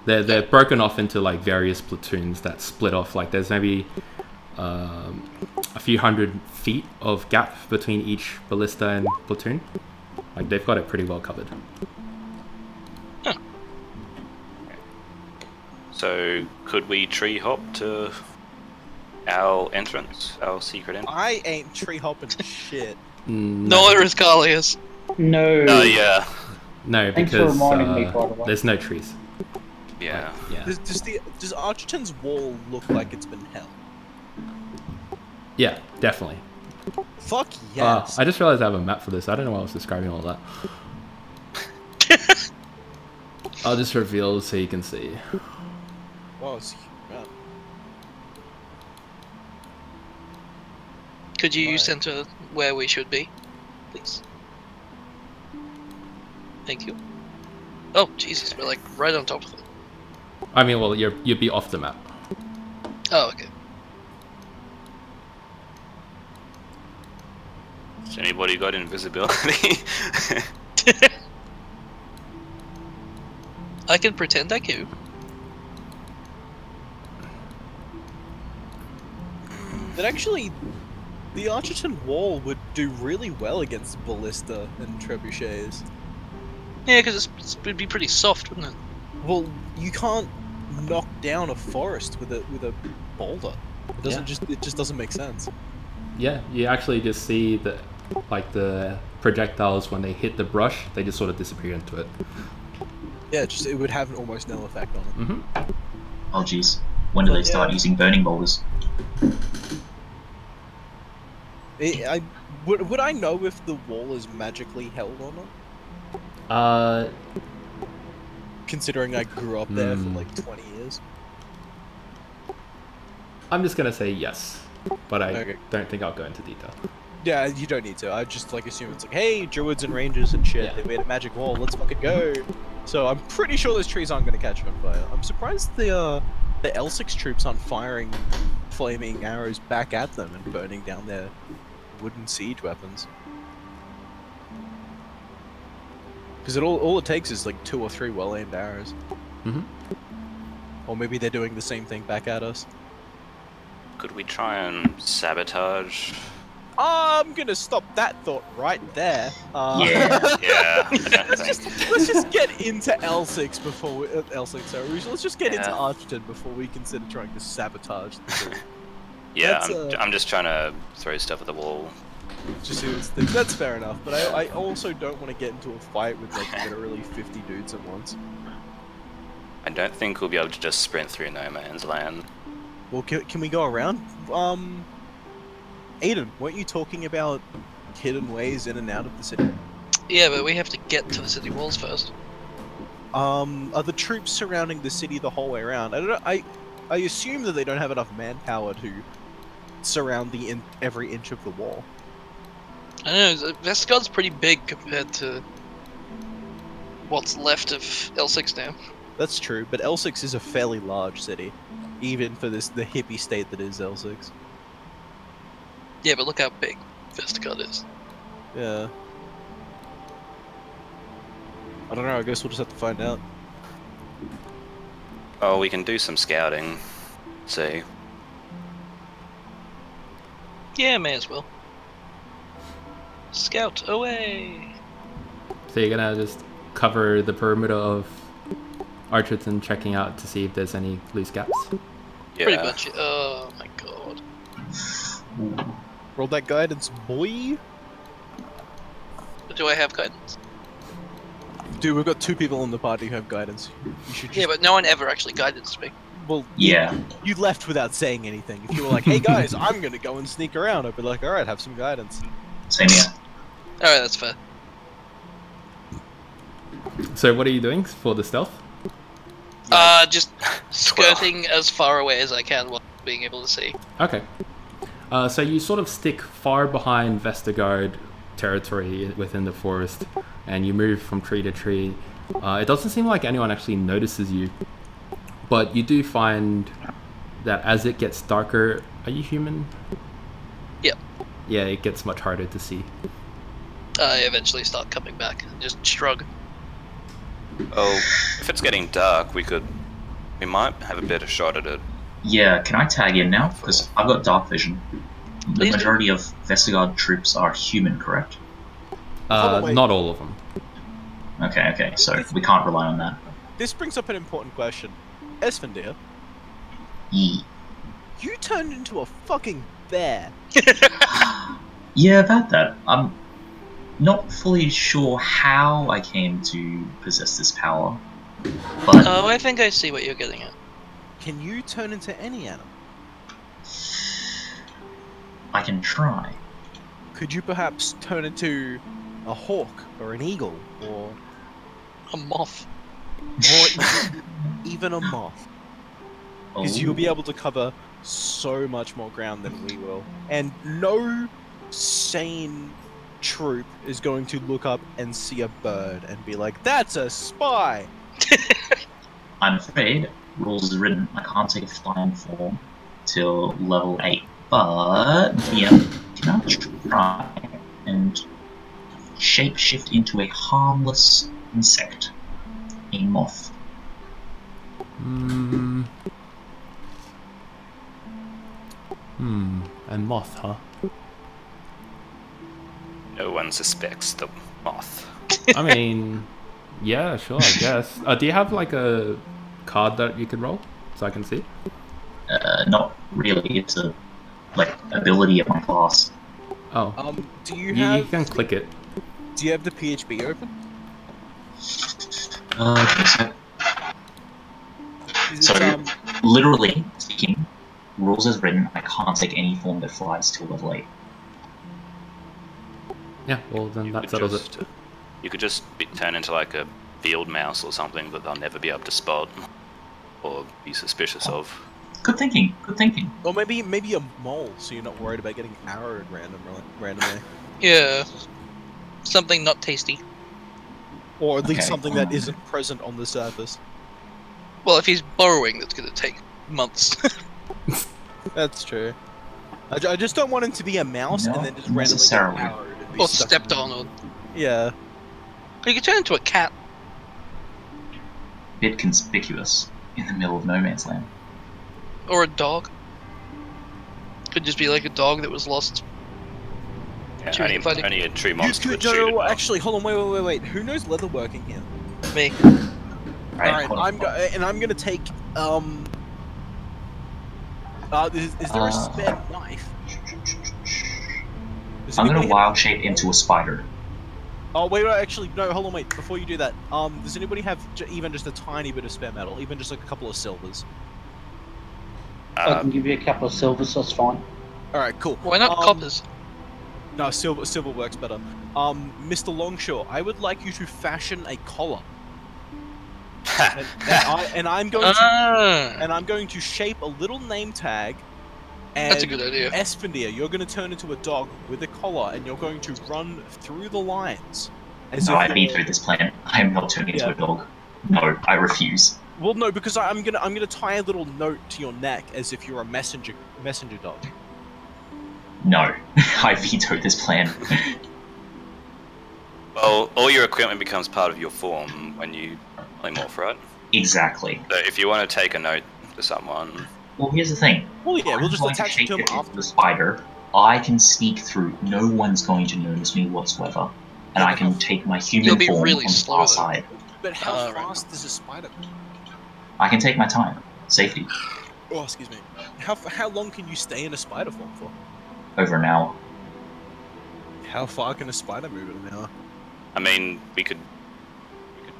They're broken off into like various platoons that split off. Like, there's maybe a few hundred feet of gap between each ballista and platoon. Like, they've got it pretty well covered. Huh. So, could we tree hop to our entrance, our secret entrance? I ain't tree hopping shit. No, there is Carlius. No. Oh yeah. No, Thanks for because reminding me, by the way. there's no trees. Yeah. Yeah. Does Archerton's wall look like it's been held? Yeah, definitely. Fuck yes. I just realized I have a map for this. I don't know why I was describing all that. I'll just reveal so you can see. Wow, it's a huge map. Could you center where we should be, please? Thank you. Oh Jesus, we're like right on top of it. I mean, well, you'd be off the map. Oh, okay. Has anybody got invisibility? I can pretend I do. That actually, the Archerton wall would do really well against ballista and trebuchets. Yeah, because it would be pretty soft, wouldn't it? Well, you can't knock down a forest with a boulder. It doesn't it just doesn't make sense. Yeah, you actually just see that like the projectiles, when they hit the brush, they just sort of disappear into it. Yeah, just it would have an almost no effect on it. Mm-hmm. Oh jeez. When do they start using burning boulders? Would I know if the wall is magically held or not? Considering I grew up there for like 20 years. I'm just gonna say yes, but I Okay. don't think I'll go into detail. Yeah, you don't need to. I just like assume it's like, hey, druids and rangers and shit, Yeah. they made a magic wall, let's fucking go. So I'm pretty sure those trees aren't gonna catch on fire. I'm surprised the Elsyx troops aren't firing flaming arrows back at them and burning down their wooden siege weapons. Because all it takes is like 2 or 3 well-aimed arrows. Mm-hmm. Or maybe they're doing the same thing back at us. Could we try and sabotage? I'm gonna stop that thought right there. Yeah. Yeah. I don't think. Let's just get into Elsyx before we, Elsyx, sorry. Let's just get into Yeah. Archerton before we consider trying to sabotage the group. Yeah, That's, I'm just trying to throw stuff at the wall. Just see what's things. That's fair enough, but I also don't want to get into a fight with like literally 50 dudes at once. I don't think we'll be able to just sprint through no man's land. Well, can we go around? Aiden, weren't you talking about hidden ways in and out of the city? Yeah, but we have to get to the city walls first. Are the troops surrounding the city the whole way around? I don't know. I assume that they don't have enough manpower to surround every inch of the wall. I don't know, Vestergaard's pretty big compared to what's left of Elsyx now. That's true, but Elsyx is a fairly large city, even for the hippie state that is Elsyx. Yeah, but look how big Vestergaard is. Yeah. I don't know, I guess we'll just have to find out. Oh, we can do some scouting. See. Yeah, may as well. Scout away! So you're gonna just cover the perimeter of Archerton, checking out to see if there's any loose gaps. Yeah. Pretty much. Oh my god. Roll that guidance, boy! But do I have guidance? Dude, we've got 2 people in the party who have guidance. You should just... Yeah, but no one ever actually guided me. Well, Yeah. you left without saying anything. If you were like, hey guys, I'm gonna go and sneak around, I'd be like, alright, have some guidance. Same here. Alright, that's fair. So what are you doing for the stealth? Just skirting as far away as I can while being able to see. Okay. So you sort of stick far behind Vestergaard territory within the forest, and you move from tree to tree. It doesn't seem like anyone actually notices you, but you do find that as it gets darker... Are you human? Yep. Yeah, it gets much harder to see. I eventually start coming back and just shrug. Oh, if it's getting dark, we might have a better shot at it. Yeah, can I tag in now? Because I've got dark vision. The Please do. majority of Vestergaard troops are human, correct? Wait. Not all of them. Okay, so we can't rely on that. This brings up an important question. Esfendir, Yee. you turned into a fucking bear. Yeah, about that. I'm not fully sure how I came to possess this power, but Oh, I think I see what you're getting at. Can you turn into any animal? I can try. Could you perhaps turn into a hawk or an eagle or A moth. even a moth? Because Oh. you'll be able to cover so much more ground than we will. And no sane troop is going to look up and see a bird and be like, that's a spy! I'm afraid, rules is written, I can't take a flying form till level 8. But, yeah, can I try and shapeshift into a harmless insect? A moth. A moth, huh? No one suspects the moth. I mean, yeah, sure, I guess. Do you have like a card that you could roll so I can see? Not really, it's a, ability of my class. Oh. Do you You have? can click it. Do you have the PHB open? So, Is it, so literally speaking, rules as written, I can't take any form that flies till level 8. Yeah, well then that settles it. You could just turn into like a field mouse or something that they'll never be able to spot or be suspicious of. Good thinking. Good thinking. Or maybe a mole, so you're not worried about getting arrowed randomly. Yeah. Something not tasty. Or at least Okay, something that isn't present on the surface. Well, if he's burrowing, that's going to take months. That's true. I just don't want him to be a mouse and Not then just randomly get necessarily. arrowed. And be Or stuck stepped in- on. Or... Yeah. You could turn into a cat. Bit conspicuous in the middle of no man's land. Or a dog. Could just be like a dog that was lost. Yeah, Choosing fighting. only a true You monster could, would shoot it. actually, hold on, wait. Who knows leatherworking here? Me. Alright, hold on. I'm gonna take, is there a spare knife? Does I'm gonna anybody have- wild shape into a spider. Oh, wait, actually, no, hold on, wait, before you do that, does anybody have even just a tiny bit of spare metal? Even just like a couple of silvers? I can give you a couple of silvers, that's fine. Alright, cool. Why not coppers? No, silver works better. Mr. Longshore, I would like you to fashion a collar. and I'm going to and I'm going to shape a little name tag. And That's a good idea. Espendir, you're going to turn into a dog with a collar, and you're going to run through the lines. As No, if I you're- vetoed this plan. I am not turning into Yeah. a dog. No, I refuse. Well, no, because I'm gonna tie a little note to your neck as if you're a messenger dog. No, I vetoed this plan. Well, all your equipment becomes part of your form when you polymorph, right? Exactly. So if you want to take a note to someone, Well, here's the thing. Well, yeah, we'll just I'm going attach it shape to him into after. the spider. I can sneak through. No one's going to notice me whatsoever, and I can take my human You'll be form really on the slow, far though. side. But how right. fast is a spider? I can take my time. Safety. Oh, excuse me. How long can you stay in a spider form for? Over an hour. How far can a spider move in an hour? I mean, we could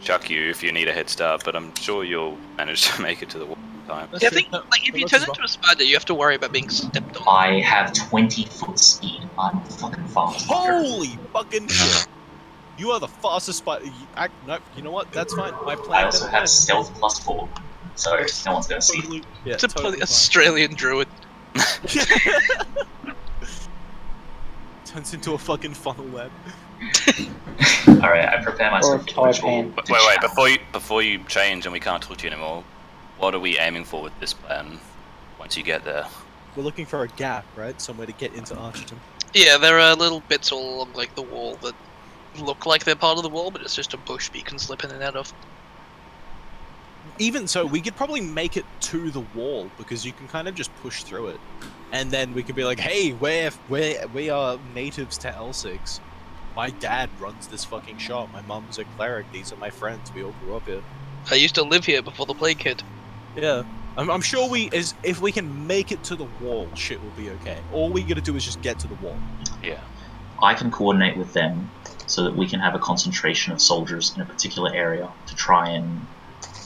chuck you if you need a head start, but I'm sure you'll manage to make it to the wall in time. Yeah, I think like if you turn into a spider, you have to worry about being stepped on. I have 20-foot speed. I'm fucking fast. Holy fucking shit! You are the fastest spider. Nope. You know what? That's fine. My plan. I also have stealth +4, so no one's gonna see. Totally, yeah, It's a totally Australian druid. fine. Turns into a fucking funnel web. Alright, I prepare Or a myself type ritual hand. Wait, to wait, channel. before you change and we can't talk to you anymore, what are we aiming for with this plan once you get there? We're looking for a gap, right? Somewhere to get into Archerton. Yeah, there are little bits all along like the wall that look like they're part of the wall, but it's just a bush that you can slip in and out of. Even so, we could probably make it to the wall because you can kind of just push through it, and then we could be like, "Hey, we are natives to Elsyx. My dad runs this fucking shop. My mum's a cleric. These are my friends. We all grew up here." I used to live here before the plague hit. Yeah, I'm sure if we can make it to the wall, shit will be okay. All we gotta do is just get to the wall. Yeah. I can coordinate with them so that we can have a concentration of soldiers in a particular area to try and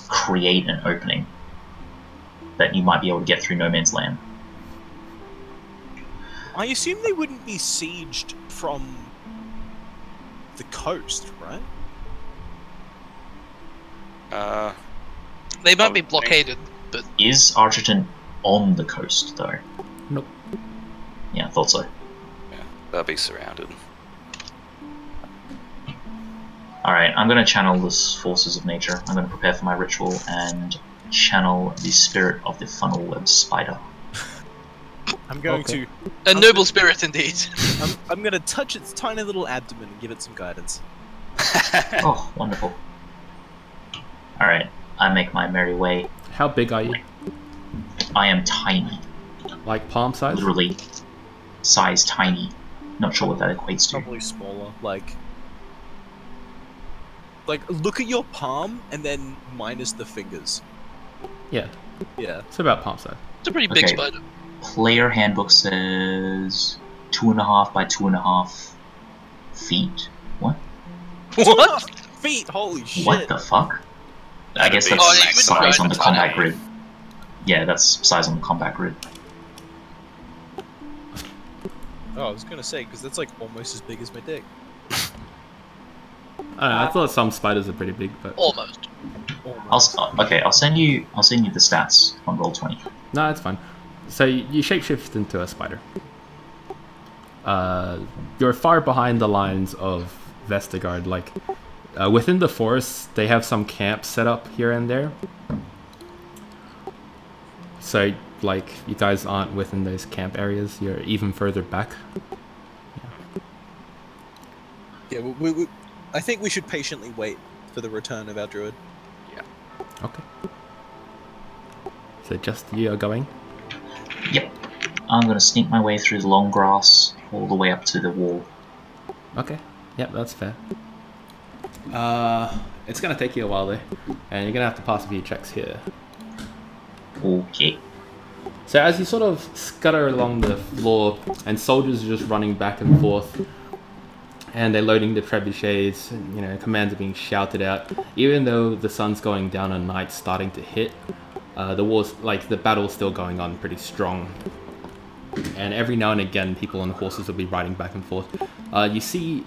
create an opening that you might be able to get through no man's land. I assume they wouldn't be sieged from the coast, right? They might be Probably. blockaded, but Is Archerton on the coast, though? Nope. Yeah, I thought so. Yeah, they'll be surrounded. Alright, I'm going to channel the forces of nature. I'm going to prepare for my ritual and channel the spirit of the funnel web spider. I'm going Okay. a noble spirit indeed. I'm gonna touch its tiny little abdomen and give it some guidance. Oh, wonderful. Alright, I make my merry way. How big are you? I am tiny. Like palm size? Literally, size tiny. Not sure what that equates to. Probably smaller, like look at your palm and then minus the fingers. Yeah, Yeah. it's about palm size. It's a pretty big Okay. spider. Player handbook says 2.5 by 2.5 feet. What? What? Feet, holy shit. What the fuck? I guess that's Oh, you would size go on the to combat tiny. grid. Yeah, that's size on the combat grid. Oh, I was gonna say, because that's like almost as big as my dick. I don't know, I thought some spiders are pretty big, but Almost. I'll send you the stats on Roll20. no, it's fine. So you shapeshift into a spider. You're far behind the lines of Vestergaard. Like within the forest, they have some camps set up here and there. So like you guys aren't within those camp areas. You're even further back. Yeah, I think we should patiently wait for the return of our druid. Okay. So just you are going. Yep. I'm gonna sneak my way through the long grass all the way up to the wall. Okay. Yep, that's fair. It's gonna take you a while though, and you're gonna have to pass a few checks here. Okay. So as you sort of scutter along the floor, and soldiers are just running back and forth, and they're loading the trebuchets, and, you know, commands are being shouted out. Even though the sun's going down and night's starting to hit, the battle's still going on pretty strong. And every now and again, people on horses will be riding back and forth. You see,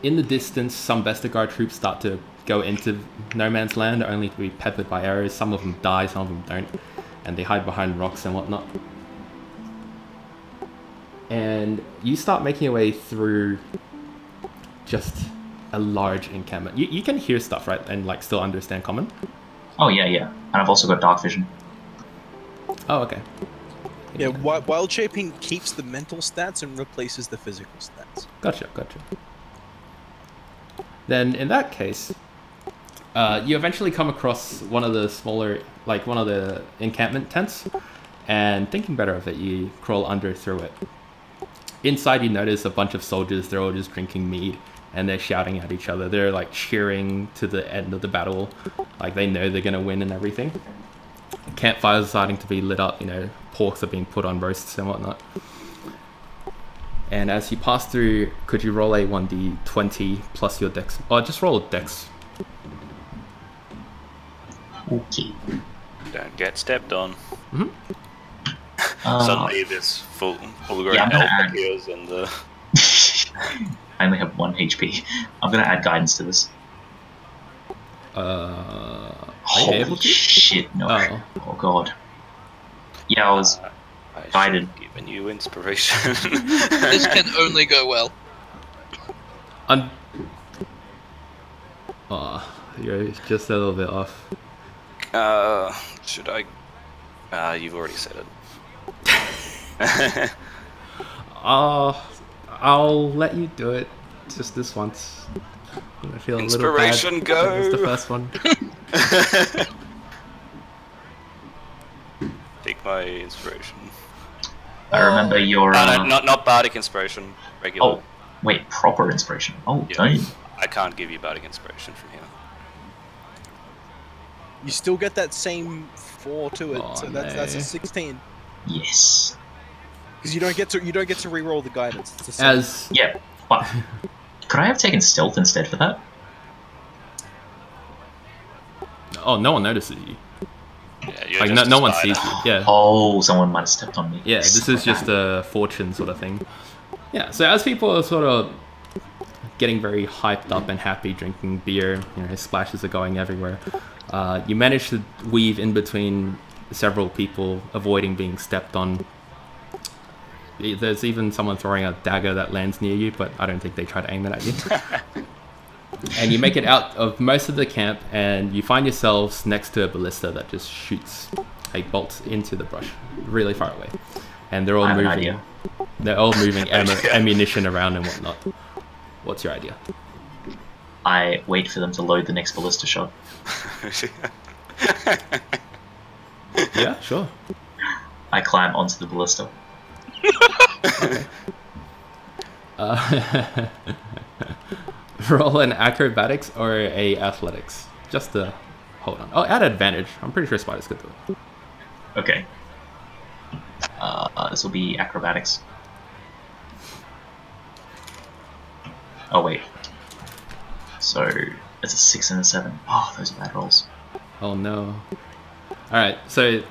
in the distance, some Vestergaard troops start to go into no man's land, only to be peppered by arrows. Some of them die, some of them don't, and they hide behind rocks and whatnot. And you start making your way through just a large encampment. You can hear stuff, right? And like still understand common? Oh yeah. And I've also got dark vision. Oh, okay. Yeah, wild shaping keeps the mental stats and replaces the physical stats. Gotcha. Then in that case, you eventually come across one of the smaller, like one of the encampment tents, and thinking better of it, you crawl under through it. Inside you notice a bunch of soldiers. They're all just drinking mead, and they're shouting at each other. They're like cheering to the end of the battle, like they know they're gonna win and everything. Campfires are starting to be lit up, you know, porks are being put on roasts and whatnot. And as you pass through, could you roll a 1d20 plus your dex? Or just roll dex. Okay. Don't get stepped on. Mm-hmm. Suddenly this full-grown I'm gonna elf add- appears and I only have 1 HP. I'm gonna add guidance to this. Are you Holy able to? shit, no. Oh. Oh god. Yeah, I was I guided. should have given you inspiration. This can only go well. You're just a little bit off. Should I? You've already said it. I'll let you do it just this once. I feel a little bad. Inspiration, go! It's the first one. Take my inspiration. I remember your. Not bardic inspiration. Regular. Oh, wait, proper inspiration. Oh, Yeah. don't you? I can't give you bardic inspiration from here. You still get that same 4 to it, Oh, so that's a no. 16. Yes. Because you don't get to re-roll the guidance. It's a 7. As Yeah, but could I have taken stealth instead for that? no one notices you. Yeah, you're Like just no a one spider. sees you. Yeah. Oh, someone might have stepped on me. Yeah, this is just a fortune sort of thing. Yeah, so as people are sort of getting very hyped up and happy, drinking beer, you know, splashes are going everywhere, you manage to weave in between several people, avoiding being stepped on. There's even someone throwing a dagger that lands near you, but I don't think they try to aim it at you. And you make it out of most of the camp, and you find yourselves next to a ballista that just shoots a bolt into the brush, really far away. And they're all I have an moving. idea. They're all moving ammunition around and whatnot. What's your idea? I wait for them to load the next ballista shot. Yeah, sure. I climb onto the ballista. Roll an acrobatics or a athletics. Just to hold on. Oh, add advantage. I'm pretty sure spiders could do it. Okay. This will be acrobatics. Oh wait. So it's a 6 and a 7. Oh, those are bad rolls. Oh no. Alright, so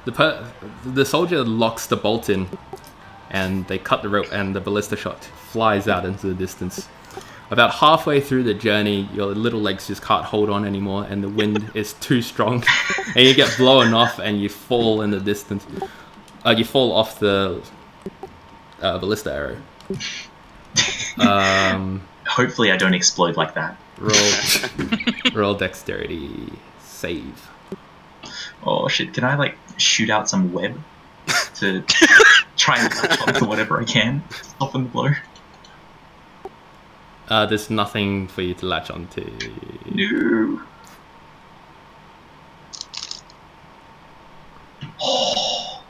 the soldier locks the bolt in, and they cut the rope, and the ballista shot flies out into the distance. About halfway through the journey, your little legs just can't hold on anymore, and the wind is too strong, and you get blown off, and you fall in the distance. You fall off the ballista arrow. Hopefully I don't explode like that. Roll dexterity save. Oh shit, can I like shoot out some web to try and latch onto whatever I can? Soften the blow? There's nothing for you to latch onto. No. Oh,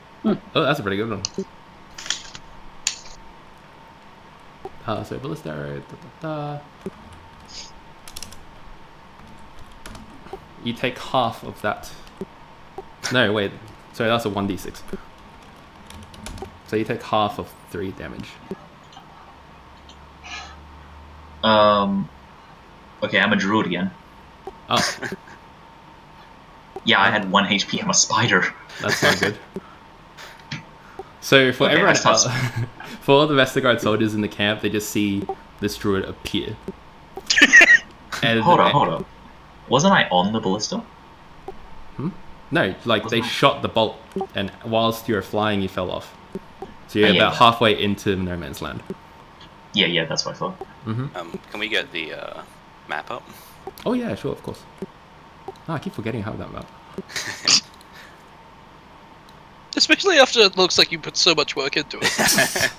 that's a pretty good one. So ballista arrow, You take half of that. No, wait. Sorry, that's a 1d6. So you take half of 3 damage. Okay, I'm a druid again. Oh. Yeah, I had 1 HP. I'm a spider. That's not good. So for Okay, everyone else, for all the Vestergaard soldiers in the camp, they just see this druid appear. And Hold on. Wasn't I on the ballista? No, like they shot the bolt, and whilst you were flying, you fell off. So you're Oh, yeah, about halfway into no man's land. Yeah, that's what I thought. Can we get the map up? Oh yeah, sure, of course. Oh, I keep forgetting how that map. Especially after it looks like you put so much work into it.